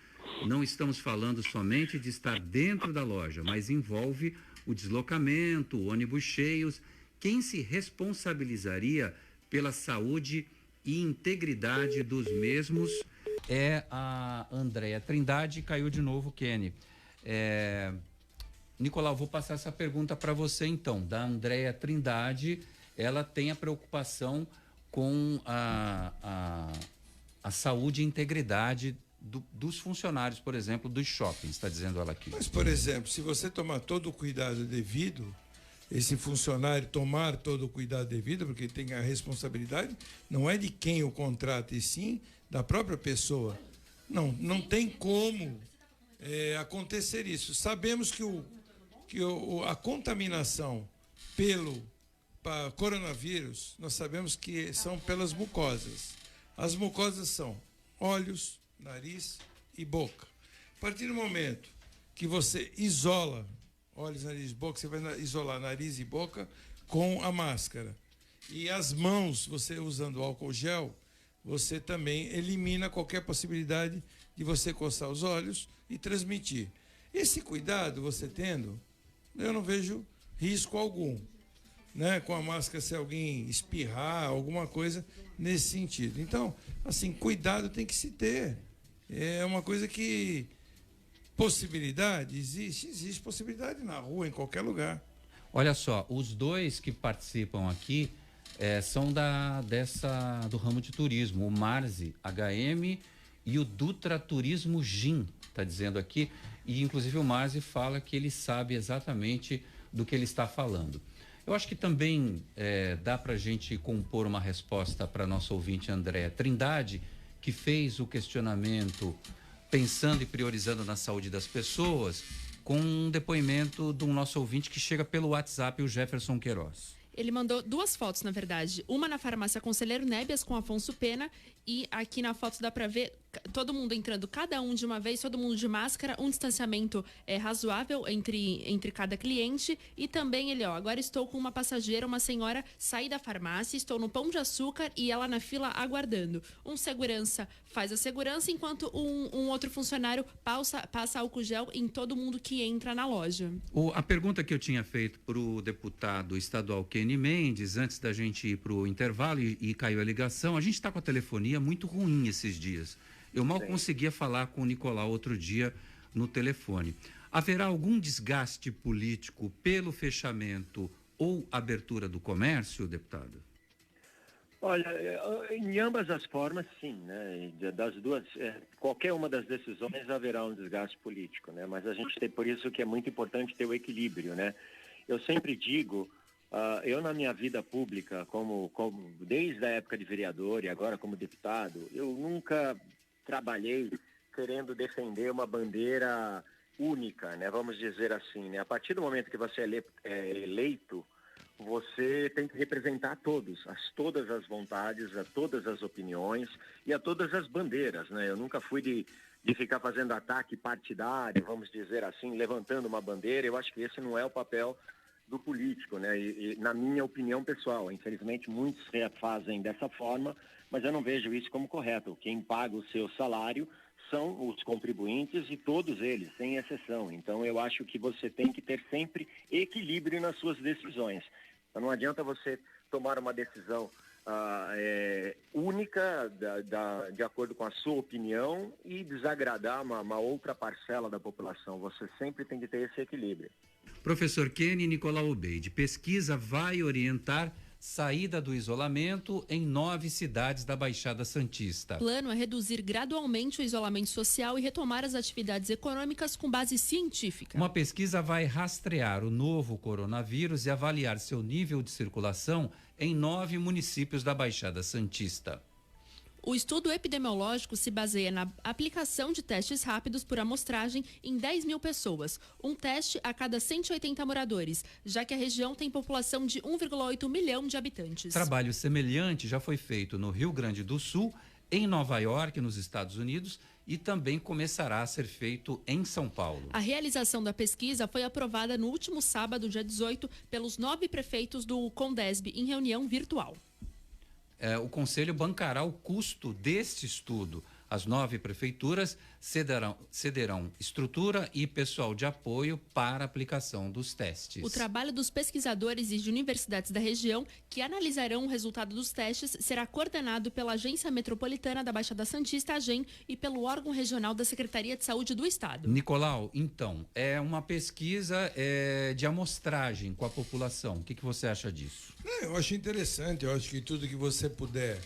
[SPEAKER 9] Não estamos falando somente de estar dentro da loja, mas envolve o deslocamento, ônibus cheios. Quem se responsabilizaria pela saúde e integridade dos mesmos? É a Andréa Trindade. Caiu de novo, Kenny. Nicolau, vou passar essa pergunta para você então, da Andréa Trindade. Ela tem a preocupação com a a saúde e integridade dos funcionários, por exemplo, dos shoppings, está dizendo ela aqui.
[SPEAKER 11] Mas, por exemplo, se você tomar todo o cuidado devido, esse funcionário tomar todo o cuidado devido, porque tem a responsabilidade, não é de quem o contrata, e sim da própria pessoa. Não tem como acontecer isso. Sabemos que a contaminação pelo coronavírus, nós sabemos que são pelas mucosas. As mucosas são olhos, nariz e boca. A partir do momento que você isola olhos, nariz e boca, você vai isolar nariz e boca com a máscara. E as mãos, você usando álcool gel, você também elimina qualquer possibilidade de você coçar os olhos e transmitir. Esse cuidado você tendo, eu não vejo risco algum, né? Com a máscara, se alguém espirrar, alguma coisa nesse sentido. Então, assim, cuidado tem que se ter. É uma coisa que possibilidade existe possibilidade na rua, em qualquer lugar.
[SPEAKER 9] Olha só, os dois que participam aqui são do ramo de turismo, o Marzi HM e o Dutra Turismo Gin, está dizendo aqui, e inclusive o Marzi fala que ele sabe exatamente do que ele está falando. Eu acho que também dá para a gente compor uma resposta para nosso ouvinte André Trindade, que fez o questionamento pensando e priorizando na saúde das pessoas, com um depoimento de um nosso ouvinte que chega pelo WhatsApp, o Jefferson Queiroz.
[SPEAKER 10] Ele mandou 2 fotos, na verdade. Uma na farmácia Conselheiro Nébias com Afonso Pena, e aqui na foto dá para ver todo mundo entrando, cada um de uma vez, todo mundo de máscara, um distanciamento razoável entre cada cliente. E também ele, agora estou com uma passageira, uma senhora, saí da farmácia, estou no Pão de Açúcar e ela na fila aguardando. Um segurança faz a segurança, enquanto um outro funcionário passa álcool gel em todo mundo que entra na loja.
[SPEAKER 9] A pergunta que eu tinha feito para o deputado estadual Kenny Mendes, antes da gente ir para o intervalo e caiu a ligação, a gente está com a telefonia muito ruim esses dias. Eu mal conseguia falar com o Nicolau outro dia no telefone. Haverá algum desgaste político pelo fechamento ou abertura do comércio, deputado?
[SPEAKER 12] Olha, em ambas as formas, sim, né? Das duas, qualquer uma das decisões haverá um desgaste político, né? Mas a gente tem, por isso que é muito importante ter o equilíbrio, né? Eu sempre digo, eu na minha vida pública, como desde a época de vereador e agora como deputado, eu nunca trabalhei querendo defender uma bandeira única, né? Vamos dizer assim, né? A partir do momento que você é eleito, você tem que representar todas as vontades, a todas as opiniões e a todas as bandeiras, né? Eu nunca fui de ficar fazendo ataque partidário, vamos dizer assim, levantando uma bandeira. Eu acho que esse não é o papel do político, né? E na minha opinião pessoal, infelizmente muitos fazem dessa forma, mas eu não vejo isso como correto. Quem paga o seu salário são os contribuintes e todos eles, sem exceção. Então eu acho que você tem que ter sempre equilíbrio nas suas decisões. Então não adianta você tomar uma decisão única de acordo com a sua opinião e desagradar uma outra parcela da população. Você sempre tem que ter esse equilíbrio.
[SPEAKER 9] Professor Kenny Nicolau Obeide, pesquisa vai orientar saída do isolamento em 9 cidades da Baixada Santista.
[SPEAKER 10] O plano é reduzir gradualmente o isolamento social e retomar as atividades econômicas com base científica.
[SPEAKER 9] Uma pesquisa vai rastrear o novo coronavírus e avaliar seu nível de circulação em 9 municípios da Baixada Santista.
[SPEAKER 10] O estudo epidemiológico se baseia na aplicação de testes rápidos por amostragem em 10 mil pessoas, um teste a cada 180 moradores, já que a região tem população de 1,8 milhão de habitantes.
[SPEAKER 9] Trabalho semelhante já foi feito no Rio Grande do Sul, em Nova York, nos Estados Unidos, e também começará a ser feito em São Paulo.
[SPEAKER 10] A realização da pesquisa foi aprovada no último sábado, dia 18, pelos 9 prefeitos do Condesb em reunião virtual.
[SPEAKER 9] O Conselho bancará o custo deste estudo. As 9 prefeituras cederão estrutura e pessoal de apoio para a aplicação dos testes.
[SPEAKER 10] O trabalho dos pesquisadores e de universidades da região que analisarão o resultado dos testes será coordenado pela Agência Metropolitana da Baixada Santista, AGEM, e pelo órgão regional da Secretaria de Saúde do Estado.
[SPEAKER 9] Nicolau, então, é uma pesquisa de amostragem com a população. O que você acha disso?
[SPEAKER 11] Eu acho interessante, eu acho que tudo que você puder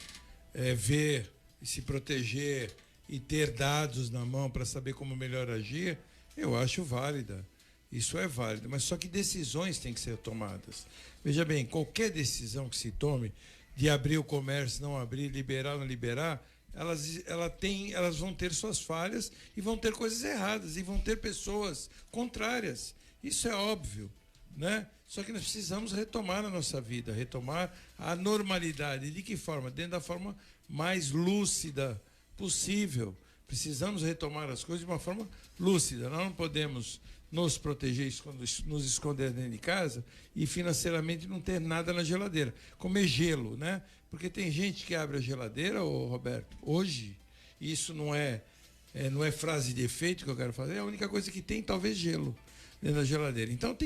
[SPEAKER 11] ver se proteger e ter dados na mão para saber como melhor agir, eu acho válida. Isso é válido, mas só que decisões têm que ser tomadas. Veja bem, qualquer decisão que se tome de abrir o comércio, não abrir, liberar, não liberar, elas vão ter suas falhas e vão ter coisas erradas e vão ter pessoas contrárias. Isso é óbvio, né? Só que nós precisamos retomar a nossa vida, retomar a normalidade. De que forma? Dentro da forma mais lúcida possível. Precisamos retomar as coisas de uma forma lúcida. Nós não podemos nos proteger, nos esconder dentro de casa e financeiramente não ter nada na geladeira. Comer gelo, né? Porque tem gente que abre a geladeira, Roberto, hoje, isso não é frase de efeito que eu quero fazer, é a única coisa que tem, talvez, gelo dentro da geladeira. Então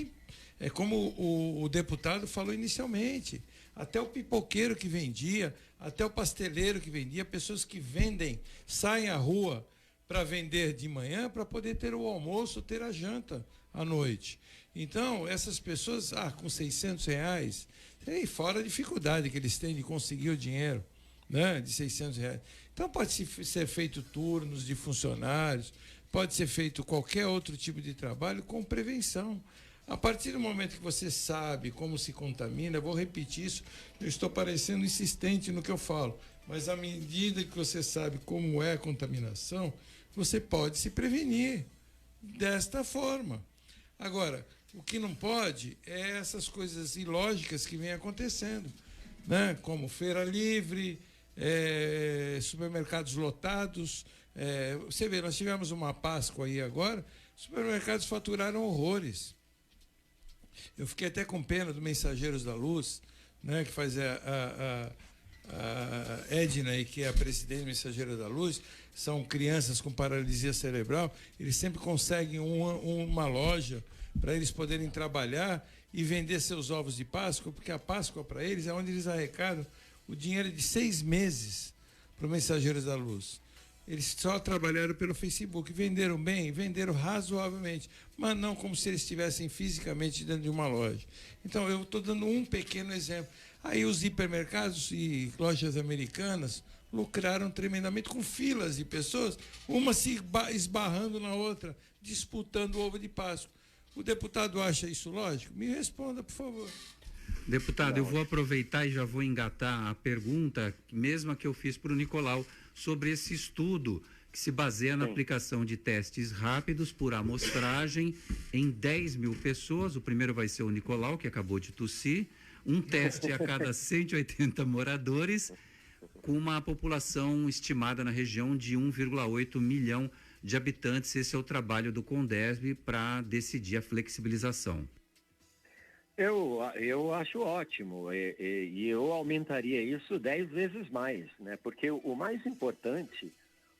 [SPEAKER 11] é como o deputado falou inicialmente, até o pipoqueiro que vendia, até o pasteleiro que vendia, pessoas que vendem, saem à rua para vender de manhã, para poder ter o almoço, ter a janta à noite. Então, essas pessoas, com R$600, fora a dificuldade que eles têm de conseguir o dinheiro, né, de R$600. Então, pode ser feito turnos de funcionários, pode ser feito qualquer outro tipo de trabalho com prevenção. A partir do momento que você sabe como se contamina, eu vou repetir isso, eu estou parecendo insistente no que eu falo, mas à medida que você sabe como é a contaminação, você pode se prevenir desta forma. Agora, o que não pode é essas coisas ilógicas que vêm acontecendo, né? Como feira livre, supermercados lotados. Você vê, nós tivemos uma Páscoa aí agora, supermercados faturaram horrores. Eu fiquei até com pena do Mensageiros da Luz, né, que faz a Edna, que é a presidente do Mensageiro da Luz, são crianças com paralisia cerebral, eles sempre conseguem uma loja para eles poderem trabalhar e vender seus ovos de Páscoa, porque a Páscoa para eles é onde eles arrecadam o dinheiro de 6 meses para o Mensageiros da Luz. Eles só trabalharam pelo Facebook, venderam bem, venderam razoavelmente, mas não como se eles estivessem fisicamente dentro de uma loja. Então, eu estou dando um pequeno exemplo. Aí os hipermercados e lojas americanas lucraram tremendamente com filas de pessoas, uma se esbarrando na outra, disputando o ovo de Páscoa. O deputado acha isso lógico? Me responda, por favor.
[SPEAKER 9] Deputado, eu vou aproveitar e já vou engatar a pergunta, mesma que eu fiz para o Nicolau, sobre esse estudo que se baseia na aplicação de testes rápidos por amostragem em 10 mil pessoas. O primeiro vai ser o Nicolau, que acabou de tossir. Um teste a cada 180 moradores, com uma população estimada na região de 1,8 milhão de habitantes. Esse é o trabalho do Condesb para decidir a flexibilização.
[SPEAKER 12] Eu acho ótimo e eu aumentaria isso 10 vezes mais, né? Porque o mais importante,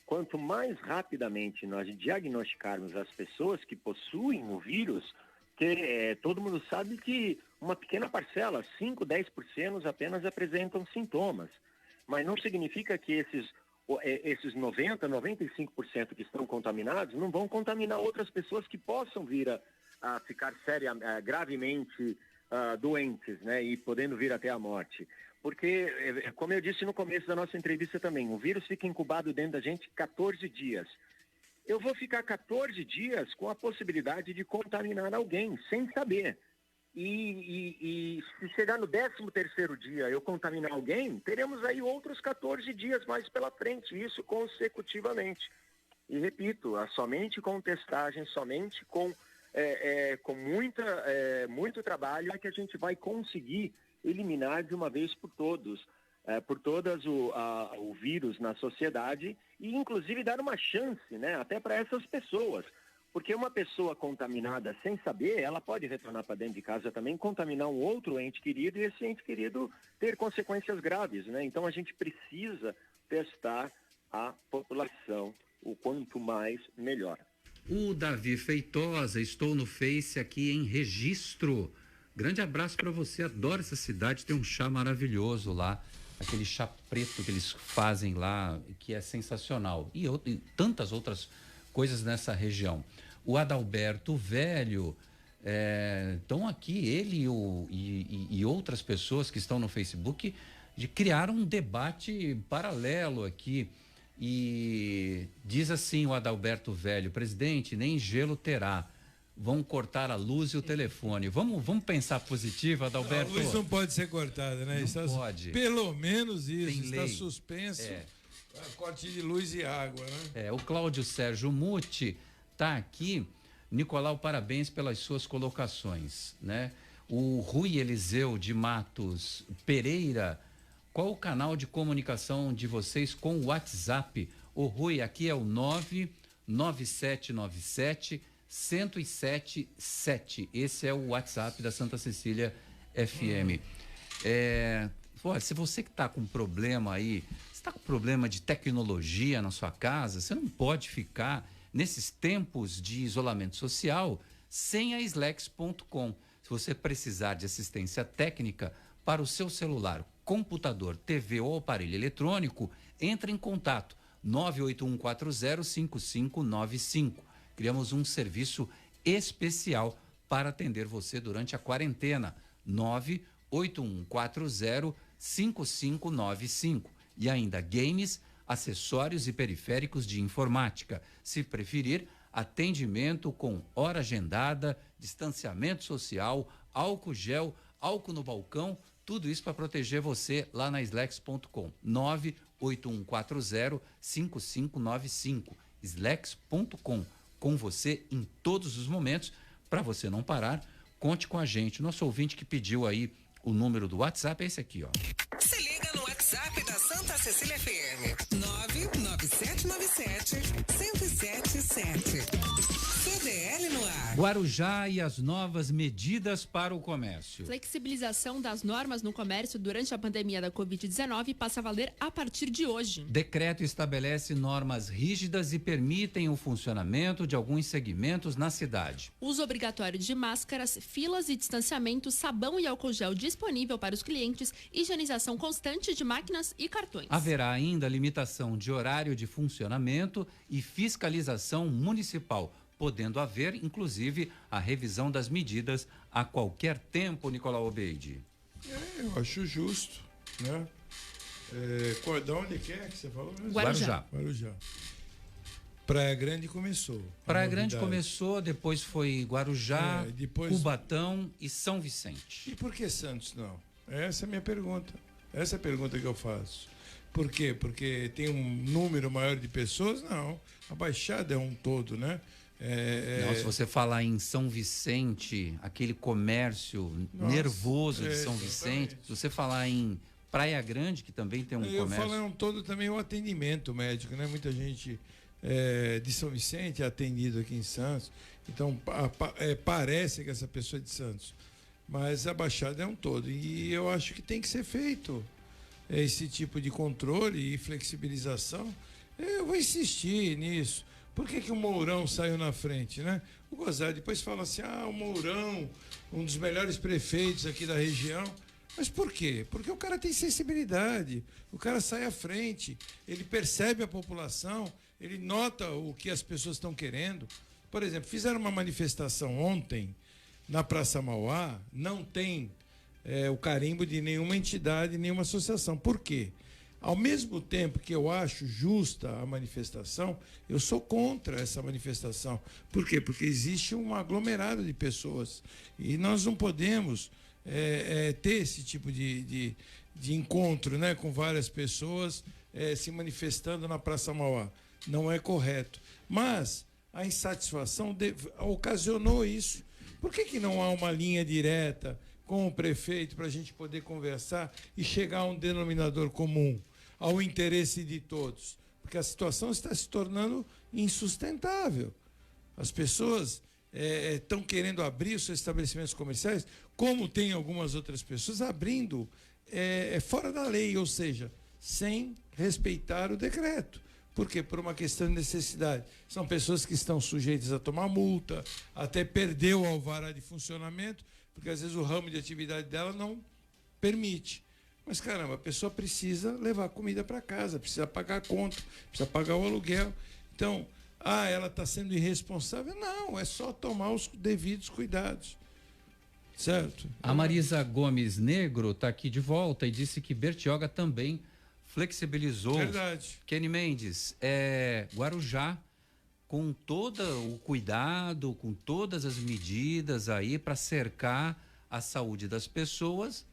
[SPEAKER 12] quanto mais rapidamente nós diagnosticarmos as pessoas que possuem o vírus, que todo mundo sabe que uma pequena parcela, 5, 10% apenas apresentam sintomas, mas não significa que esses 90, 95% que estão contaminados não vão contaminar outras pessoas que possam vir a ficar gravemente doentes, né, e podendo vir até a morte. Porque, como eu disse no começo da nossa entrevista também, o vírus fica incubado dentro da gente 14 dias. Eu vou ficar 14 dias com a possibilidade de contaminar alguém, sem saber. E se chegar no 13º dia eu contaminar alguém, teremos aí outros 14 dias mais pela frente, isso consecutivamente. E repito, somente com testagem, somente com muito trabalho é que a gente vai conseguir eliminar de uma vez por todas o vírus na sociedade e inclusive dar uma chance, né, até para essas pessoas. Porque uma pessoa contaminada sem saber, ela pode retornar para dentro de casa também, contaminar um outro ente querido e esse ente querido ter consequências graves, né? Então a gente precisa testar a população, o quanto mais melhor.
[SPEAKER 9] O Davi Feitosa, estou no Face aqui em Registro. Grande abraço para você, adoro essa cidade, tem um chá maravilhoso lá, aquele chá preto que eles fazem lá, que é sensacional. E tantas outras coisas nessa região. O Adalberto Velho, estão aqui, ele e outras pessoas que estão no Facebook, criaram um debate paralelo aqui. E diz assim o Adalberto Velho: presidente, nem gelo terá. Vão cortar a luz e o telefone. Vamos pensar positivo, Adalberto?
[SPEAKER 11] A luz não pode ser cortada, né?
[SPEAKER 9] Não pode.
[SPEAKER 11] Pelo menos isso.
[SPEAKER 9] Tem
[SPEAKER 11] está
[SPEAKER 9] lei.
[SPEAKER 11] suspenso. Corte de luz e água, né?
[SPEAKER 9] O Cláudio Sérgio Muti está aqui. Nicolau, parabéns pelas suas colocações, né? O Rui Eliseu de Matos Pereira, qual o canal de comunicação de vocês com o WhatsApp? O Rui, aqui é o 99797-1077. Esse é o WhatsApp da Santa Cecília FM. Se você que está com problema aí, está com problema de tecnologia na sua casa, você não pode ficar nesses tempos de isolamento social sem a Slex.com. Se você precisar de assistência técnica para o seu celular, computador, TV ou aparelho eletrônico, entre em contato 981405595. Criamos um serviço especial para atender você durante a quarentena. 981405595. E ainda games, acessórios e periféricos de informática. Se preferir, atendimento com hora agendada, distanciamento social, álcool gel, álcool no balcão, tudo isso para proteger você lá na Slex.com. 981405595. Slex.com. Com você em todos os momentos, para você não parar, conte com a gente. Nosso ouvinte que pediu aí o número do WhatsApp é esse aqui, ó.
[SPEAKER 8] Se liga no WhatsApp da Santa Cecília FM. 99797-1077. CDL no ar.
[SPEAKER 9] Guarujá e as novas medidas para o comércio.
[SPEAKER 10] Flexibilização das normas no comércio durante a pandemia da Covid-19 passa a valer a partir de hoje.
[SPEAKER 9] Decreto estabelece normas rígidas e permitem o funcionamento de alguns segmentos na cidade.
[SPEAKER 10] Uso obrigatório de máscaras, filas e distanciamento, sabão e álcool gel disponível para os clientes, higienização constante de máquinas e cartões.
[SPEAKER 9] Haverá ainda limitação de horário de funcionamento e fiscalização municipal, podendo haver, inclusive, a revisão das medidas a qualquer tempo, Nicolau Obeide.
[SPEAKER 11] Eu acho justo, né? Da onde que você falou mesmo?
[SPEAKER 9] Guarujá.
[SPEAKER 11] Praia Grande começou.
[SPEAKER 9] Praia Grande começou, depois foi Guarujá, Cubatão e São Vicente.
[SPEAKER 11] E por que Santos não? Essa é a minha pergunta. Essa é a pergunta que eu faço. Por quê? Porque tem um número maior de pessoas? Não. A Baixada é um todo, né?
[SPEAKER 9] Não, se você falar em São Vicente, aquele comércio nervoso de São Vicente, se você falar em Praia Grande, que também tem um comércio...
[SPEAKER 11] Eu falo em um todo também o atendimento médico, né? Muita gente de São Vicente é atendido aqui em Santos, então parece que essa pessoa é de Santos, mas a Baixada é um todo, e eu acho que tem que ser feito esse tipo de controle e flexibilização. Eu vou insistir nisso. Por que o Mourão saiu na frente, né? O Gozar depois fala assim, o Mourão, um dos melhores prefeitos aqui da região. Mas por quê? Porque o cara tem sensibilidade, o cara sai à frente, ele percebe a população, ele nota o que as pessoas estão querendo. Por exemplo, fizeram uma manifestação ontem na Praça Mauá, não tem o carimbo de nenhuma entidade, nenhuma associação. Por quê? Ao mesmo tempo que eu acho justa a manifestação, eu sou contra essa manifestação. Por quê? Porque existe um aglomerado de pessoas e nós não podemos ter esse tipo de encontro, né, com várias pessoas se manifestando na Praça Mauá. Não é correto. Mas a insatisfação ocasionou isso. Por que não há uma linha direta com o prefeito para a gente poder conversar e chegar a um denominador comum, ao interesse de todos? Porque a situação está se tornando insustentável. As pessoas estão querendo abrir os seus estabelecimentos comerciais, como tem algumas outras pessoas abrindo fora da lei, ou seja, sem respeitar o decreto. Por quê? Por uma questão de necessidade. São pessoas que estão sujeitas a tomar multa, até perder o alvará de funcionamento, porque às vezes o ramo de atividade dela não permite. Mas caramba, a pessoa precisa levar comida para casa, precisa pagar a conta, precisa pagar o aluguel. Então, ela está sendo irresponsável? Não, é só tomar os devidos cuidados. Certo?
[SPEAKER 9] A Marisa Gomes Negro está aqui de volta e disse que Bertioga também flexibilizou.
[SPEAKER 11] Verdade.
[SPEAKER 9] Kenny Mendes, Guarujá, com todo o cuidado, com todas as medidas aí para cercar a saúde das pessoas,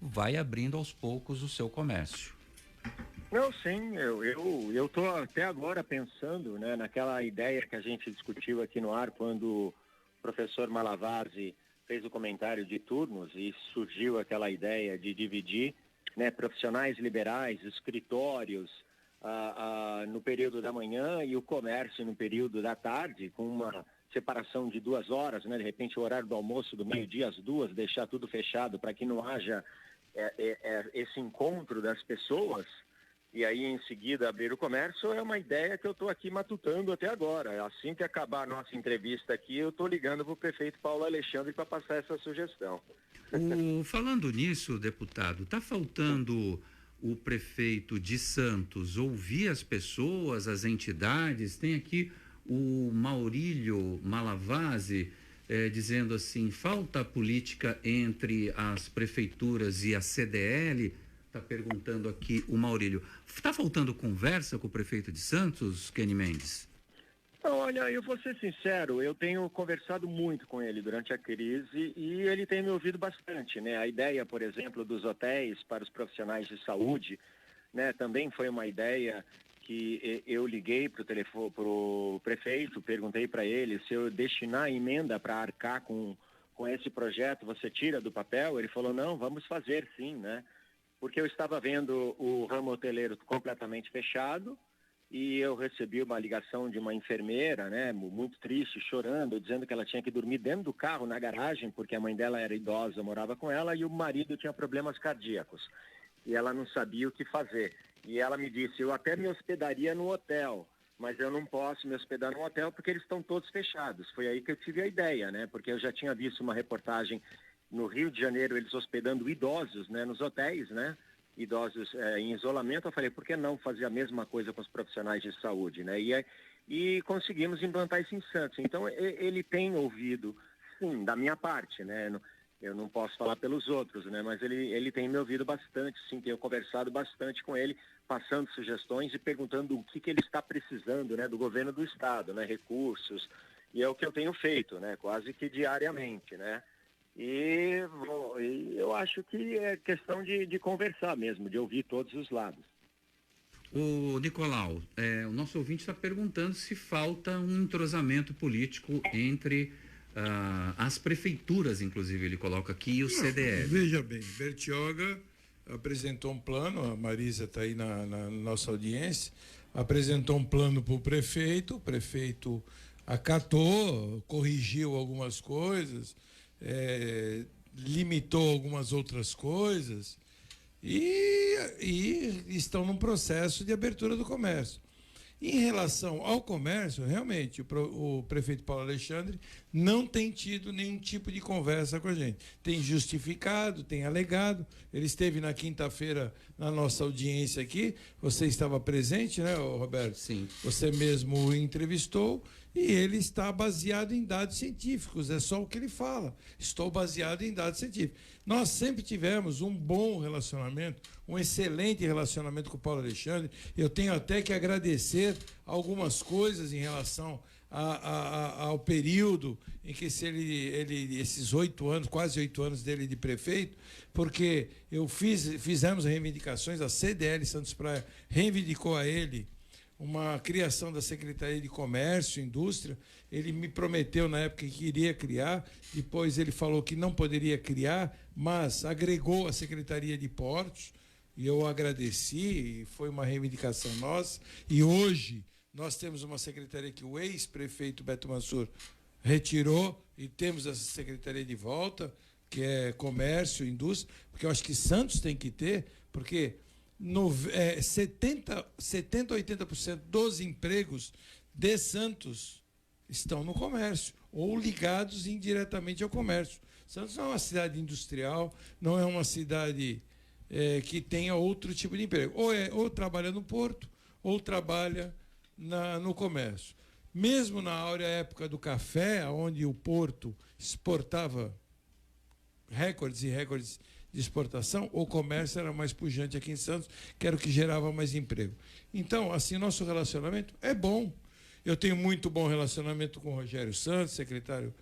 [SPEAKER 9] vai abrindo aos poucos o seu comércio.
[SPEAKER 12] Não, sim, eu tô até agora pensando, né, naquela ideia que a gente discutiu aqui no ar quando o professor Malavasi fez o comentário de turnos e surgiu aquela ideia de dividir, né, profissionais liberais, escritórios no período da manhã e o comércio no período da tarde, com uma separação de 2 horas, né, de repente o horário do almoço do meio-dia às 2, deixar tudo fechado para que não haja esse encontro das pessoas. E aí, em seguida, abrir o comércio é uma ideia que eu estou aqui matutando até agora. Assim que acabar a nossa entrevista aqui, eu estou ligando para o prefeito Paulo Alexandre para passar essa sugestão.
[SPEAKER 9] Falando nisso, deputado, está faltando o prefeito de Santos ouvir as pessoas, as entidades? Tem aqui o Maurílio Malavasi dizendo assim, falta política entre as prefeituras e a CDL. Está perguntando aqui o Maurílio. Está faltando conversa com o prefeito de Santos, Kenny Mendes?
[SPEAKER 12] Não, olha, eu vou ser sincero, eu tenho conversado muito com ele durante a crise e ele tem me ouvido bastante, né? A ideia, por exemplo, dos hotéis para os profissionais de saúde, né, também foi uma ideia que eu liguei para o prefeito, perguntei para ele se eu destinar a emenda para arcar com esse projeto, você tira do papel? Ele falou, não, vamos fazer sim, né? Porque eu estava vendo o ramo hoteleiro completamente fechado e eu recebi uma ligação de uma enfermeira, né, muito triste, chorando, dizendo que ela tinha que dormir dentro do carro, na garagem, porque a mãe dela era idosa, morava com ela, e o marido tinha problemas cardíacos. E ela não sabia o que fazer. E ela me disse, eu até me hospedaria no hotel, mas eu não posso me hospedar no hotel porque eles estão todos fechados. Foi aí que eu tive a ideia, né, porque eu já tinha visto uma reportagem no Rio de Janeiro, eles hospedando idosos, né, nos hotéis, né, idosos em isolamento. Eu falei, por que não fazer a mesma coisa com os profissionais de saúde, né? E conseguimos implantar isso em Santos. Então, ele tem ouvido, sim, da minha parte, né? Eu não posso falar pelos outros, né? Mas ele tem me ouvido bastante, sim, tenho conversado bastante com ele, passando sugestões e perguntando o que ele está precisando, né, do governo do estado, né, recursos, e é o que eu tenho feito, né, quase que diariamente, né? E eu acho que é questão de conversar mesmo, de ouvir todos os lados.
[SPEAKER 9] O Nicolau, o nosso ouvinte está perguntando se falta um entrosamento político entre as prefeituras, inclusive ele coloca aqui, e o CDL.
[SPEAKER 11] Veja bem, Bertioga apresentou um plano, a Marisa está aí na nossa audiência, apresentou um plano para o prefeito acatou, corrigiu algumas coisas, limitou algumas outras coisas e estão num processo de abertura do comércio. Em relação ao comércio, realmente, o prefeito Paulo Alexandre não tem tido nenhum tipo de conversa com a gente. Tem justificado, tem alegado. Ele esteve na quinta-feira na nossa audiência aqui. Você estava presente, né, Roberto?
[SPEAKER 9] Sim.
[SPEAKER 11] Você mesmo o entrevistou e ele está baseado em dados científicos. É só o que ele fala. Estou baseado em dados científicos. Nós sempre tivemos um bom relacionamento, um excelente relacionamento com o Paulo Alexandre. Eu tenho até que agradecer algumas coisas em relação ao período em que esses 8 anos, quase 8 anos dele de prefeito, porque fizemos reivindicações, a CDL Santos Praia reivindicou a ele uma criação da Secretaria de Comércio e Indústria. Ele me prometeu na época que iria criar, depois ele falou que não poderia criar, mas agregou a Secretaria de Portos, e eu agradeci, e foi uma reivindicação nossa, e hoje nós temos uma secretaria que o ex-prefeito Beto Mansur retirou, e temos essa secretaria de volta, que é Comércio e Indústria, porque eu acho que Santos tem que ter, porque 70 a 80% dos empregos de Santos estão no comércio, ou ligados indiretamente ao comércio. Santos não é uma cidade industrial, não é uma cidade que tenha outro tipo de emprego. Ou trabalha no porto, ou trabalha no comércio. Mesmo na áurea época do café, onde o porto exportava recordes e recordes de exportação, o comércio era mais pujante aqui em Santos, que era o que gerava mais emprego. Então, assim, nosso relacionamento é bom. Eu tenho muito bom relacionamento com o Rogério Santos, secretário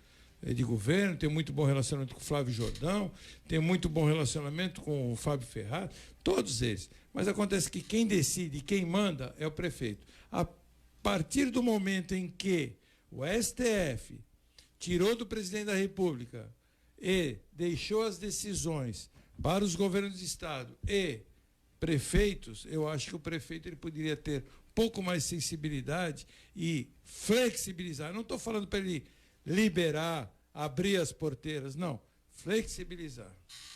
[SPEAKER 11] de governo, tenho muito bom relacionamento com o Flávio Jordão, tenho muito bom relacionamento com o Fábio Ferraz, todos eles. Mas acontece que quem decide, quem manda é o prefeito. A partir do momento em que o STF tirou do presidente da República e deixou as decisões para os governos de estado e prefeitos, eu acho que o prefeito ele poderia ter um pouco mais de sensibilidade e flexibilizar. Não estou falando para ele liberar, abrir as porteiras, não. Flexibilizar.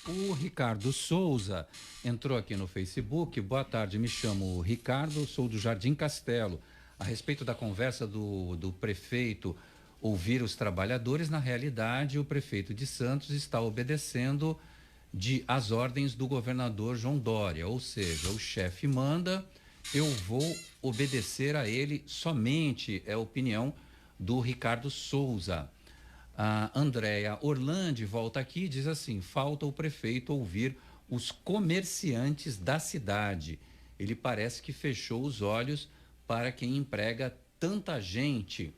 [SPEAKER 9] O Ricardo Souza entrou aqui no Facebook. Boa tarde, me chamo Ricardo, sou do Jardim Castelo. A respeito da conversa do prefeito ouvir os trabalhadores, na realidade, o prefeito de Santos está obedecendo às ordens do governador João Dória, ou seja, o chefe manda, eu vou obedecer a ele somente, é a opinião do Ricardo Souza. A Andréia Orlandi volta aqui e diz assim: falta o prefeito ouvir os comerciantes da cidade. Ele parece que fechou os olhos para quem emprega tanta gente.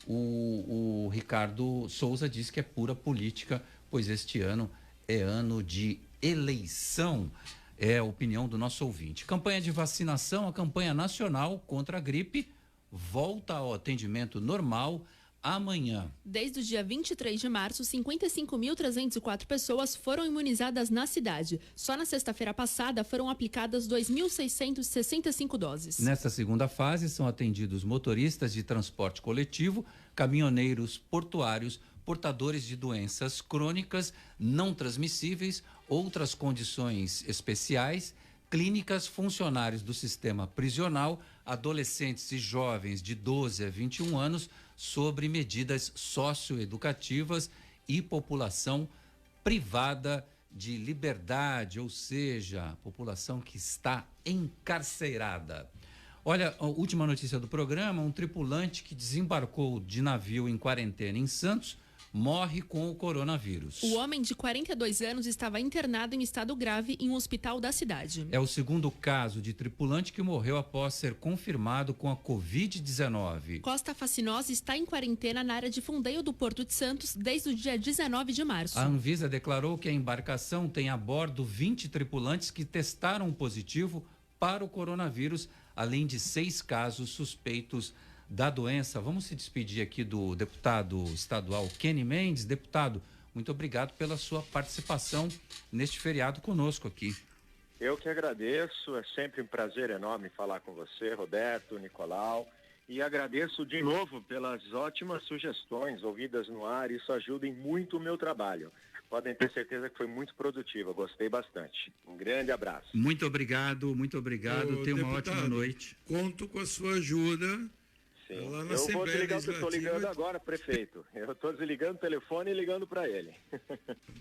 [SPEAKER 9] O Ricardo Souza diz que é pura política, pois este ano é ano de eleição. É a opinião do nosso ouvinte. Campanha de vacinação, a campanha nacional contra a gripe volta ao atendimento normal amanhã.
[SPEAKER 10] Desde o dia 23 de março, 55.304 pessoas foram imunizadas na cidade. Só na sexta-feira passada foram aplicadas 2.665 doses.
[SPEAKER 9] Nesta segunda fase, são atendidos motoristas de transporte coletivo, caminhoneiros portuários, portadores de doenças crônicas não transmissíveis, outras condições especiais, clínicas, funcionários do sistema prisional, adolescentes e jovens de 12 a 21 anos, sobre medidas socioeducativas e população privada de liberdade, ou seja, população que está encarcerada. Olha, a última notícia do programa: um tripulante que desembarcou de navio em quarentena em Santos morre com o coronavírus.
[SPEAKER 10] O homem de 42 anos estava internado em estado grave em um hospital da cidade.
[SPEAKER 9] É o segundo caso de tripulante que morreu após ser confirmado com a Covid-19.
[SPEAKER 10] Costa Fascinosa está em quarentena na área de Fundeio do Porto de Santos desde o dia 19 de março.
[SPEAKER 9] A Anvisa declarou que a embarcação tem a bordo 20 tripulantes que testaram positivo para o coronavírus, além de 6 casos suspeitos da doença. Vamos se despedir aqui do deputado estadual Kenny Mendes. Deputado, muito obrigado pela sua participação neste feriado conosco aqui.
[SPEAKER 12] Eu que agradeço, é sempre um prazer enorme falar com você, Roberto, Nicolau, e agradeço de novo pelas ótimas sugestões ouvidas no ar, isso ajuda em muito o meu trabalho. Podem ter certeza que foi muito produtivo, eu gostei bastante. Um grande abraço.
[SPEAKER 9] Muito obrigado. Tenha uma ótima noite.
[SPEAKER 11] Conto com a sua ajuda.
[SPEAKER 12] Sim. Eu vou desligar o que eu estou ligando agora, prefeito. Eu estou desligando o telefone e ligando para ele.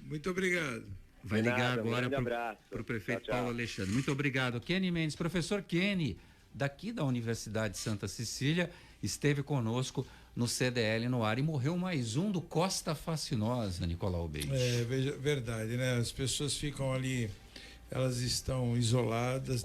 [SPEAKER 11] Muito obrigado.
[SPEAKER 9] Vai ligar agora para o prefeito
[SPEAKER 12] tchau, tchau.
[SPEAKER 9] Paulo Alexandre. Muito obrigado. Kenny Mendes, professor Kenny, daqui da Universidade de Santa Cecília, esteve conosco no CDL no ar e morreu mais um do Costa Fascinosa, Nicolau Beite.
[SPEAKER 11] É verdade, né? As pessoas ficam ali, elas estão isoladas,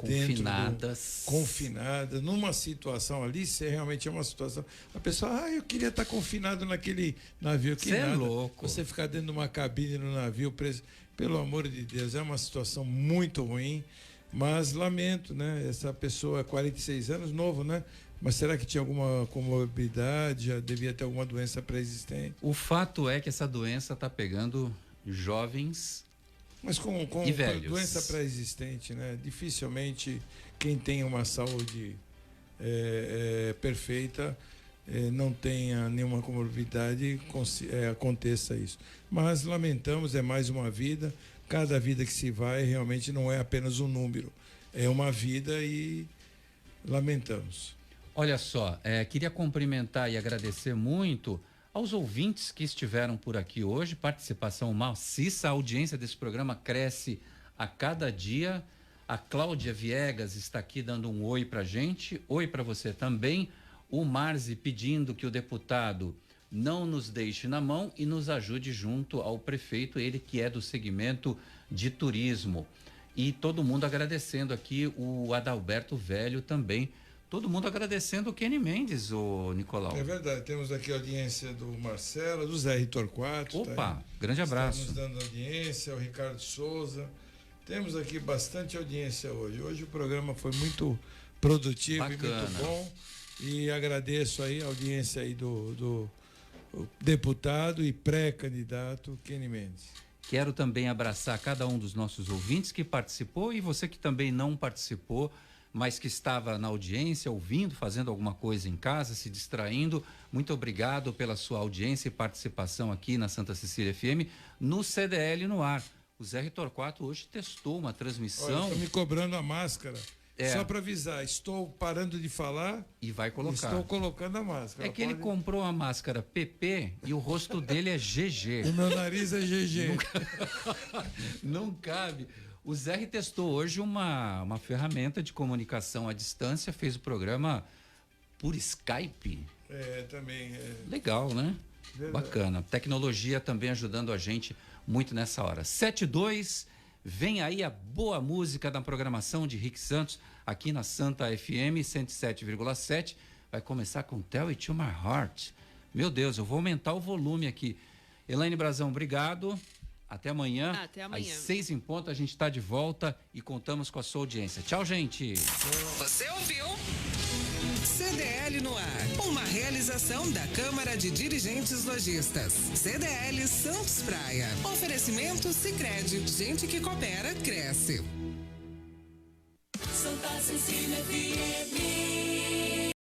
[SPEAKER 11] confinadas, numa situação ali, se realmente é uma situação, a pessoa, eu queria estar confinado naquele navio, que nada,
[SPEAKER 9] é louco.
[SPEAKER 11] Você ficar dentro de uma cabine no navio preso, pelo amor de Deus, é uma situação muito ruim, mas lamento, né? Essa pessoa, 46 anos, novo, né? Mas será que tinha alguma comorbidade, já devia ter alguma doença pré-existente?
[SPEAKER 9] O fato é que essa doença está pegando jovens.
[SPEAKER 11] Mas com doença pré-existente, né? Dificilmente quem tem uma saúde perfeita não tenha nenhuma comorbidade, aconteça isso. Mas lamentamos, é mais uma vida. Cada vida que se vai realmente não é apenas um número, é uma vida e lamentamos.
[SPEAKER 9] Olha só, queria cumprimentar e agradecer muito aos ouvintes que estiveram por aqui hoje, participação maciça, a audiência desse programa cresce a cada dia. A Cláudia Viegas está aqui dando um oi pra gente, oi para você também. O Marzi pedindo que o deputado não nos deixe na mão e nos ajude junto ao prefeito, ele que é do segmento de turismo. E todo mundo agradecendo aqui, o Adalberto Velho também. Todo mundo agradecendo o Kenny Mendes, o Nicolau.
[SPEAKER 11] É verdade, temos aqui a audiência do Marcelo, do Zé Torquato.
[SPEAKER 9] Opa,
[SPEAKER 11] tá
[SPEAKER 9] grande abraço.
[SPEAKER 11] Está nos dando audiência, o Ricardo Souza. Temos aqui bastante audiência hoje. Hoje o programa foi muito produtivo.
[SPEAKER 9] Bacana.
[SPEAKER 11] E muito bom. E agradeço aí a audiência aí do deputado e pré-candidato Kenny Mendes.
[SPEAKER 9] Quero também abraçar cada um dos nossos ouvintes que participou e você que também não participou, mas que estava na audiência, ouvindo, fazendo alguma coisa em casa, se distraindo. Muito obrigado pela sua audiência e participação aqui na Santa Cecília FM, no CDL no ar. O Zé Torquato hoje testou uma transmissão.
[SPEAKER 11] Estão me cobrando a máscara.
[SPEAKER 9] É.
[SPEAKER 11] Só para avisar, estou parando de falar
[SPEAKER 9] e vai colocar.
[SPEAKER 11] Estou colocando a máscara.
[SPEAKER 9] É que ele comprou a máscara PP e o rosto dele é GG.
[SPEAKER 11] O meu nariz é GG.
[SPEAKER 9] Não cabe. O Zé testou hoje uma ferramenta de comunicação à distância, fez o programa por Skype.
[SPEAKER 11] É, também.
[SPEAKER 9] Legal, né?
[SPEAKER 11] Verdade.
[SPEAKER 9] Bacana. Tecnologia também ajudando a gente muito nessa hora. 7:02, vem aí a boa música da programação de Rick Santos, aqui na Santa FM 107,7. Vai começar com Tell It To My Heart. Meu Deus, eu vou aumentar o volume aqui. Elaine Brazão, obrigado. Até amanhã.
[SPEAKER 10] Até amanhã.
[SPEAKER 9] Às 6 em ponto a gente está de volta e contamos com a sua audiência. Tchau, gente.
[SPEAKER 8] Você ouviu? CDL no ar. Uma realização da Câmara de Dirigentes Lojistas. CDL Santos Praia. Oferecimento Sicredi. Gente que coopera, cresce.
[SPEAKER 6] Santa Cecília FM.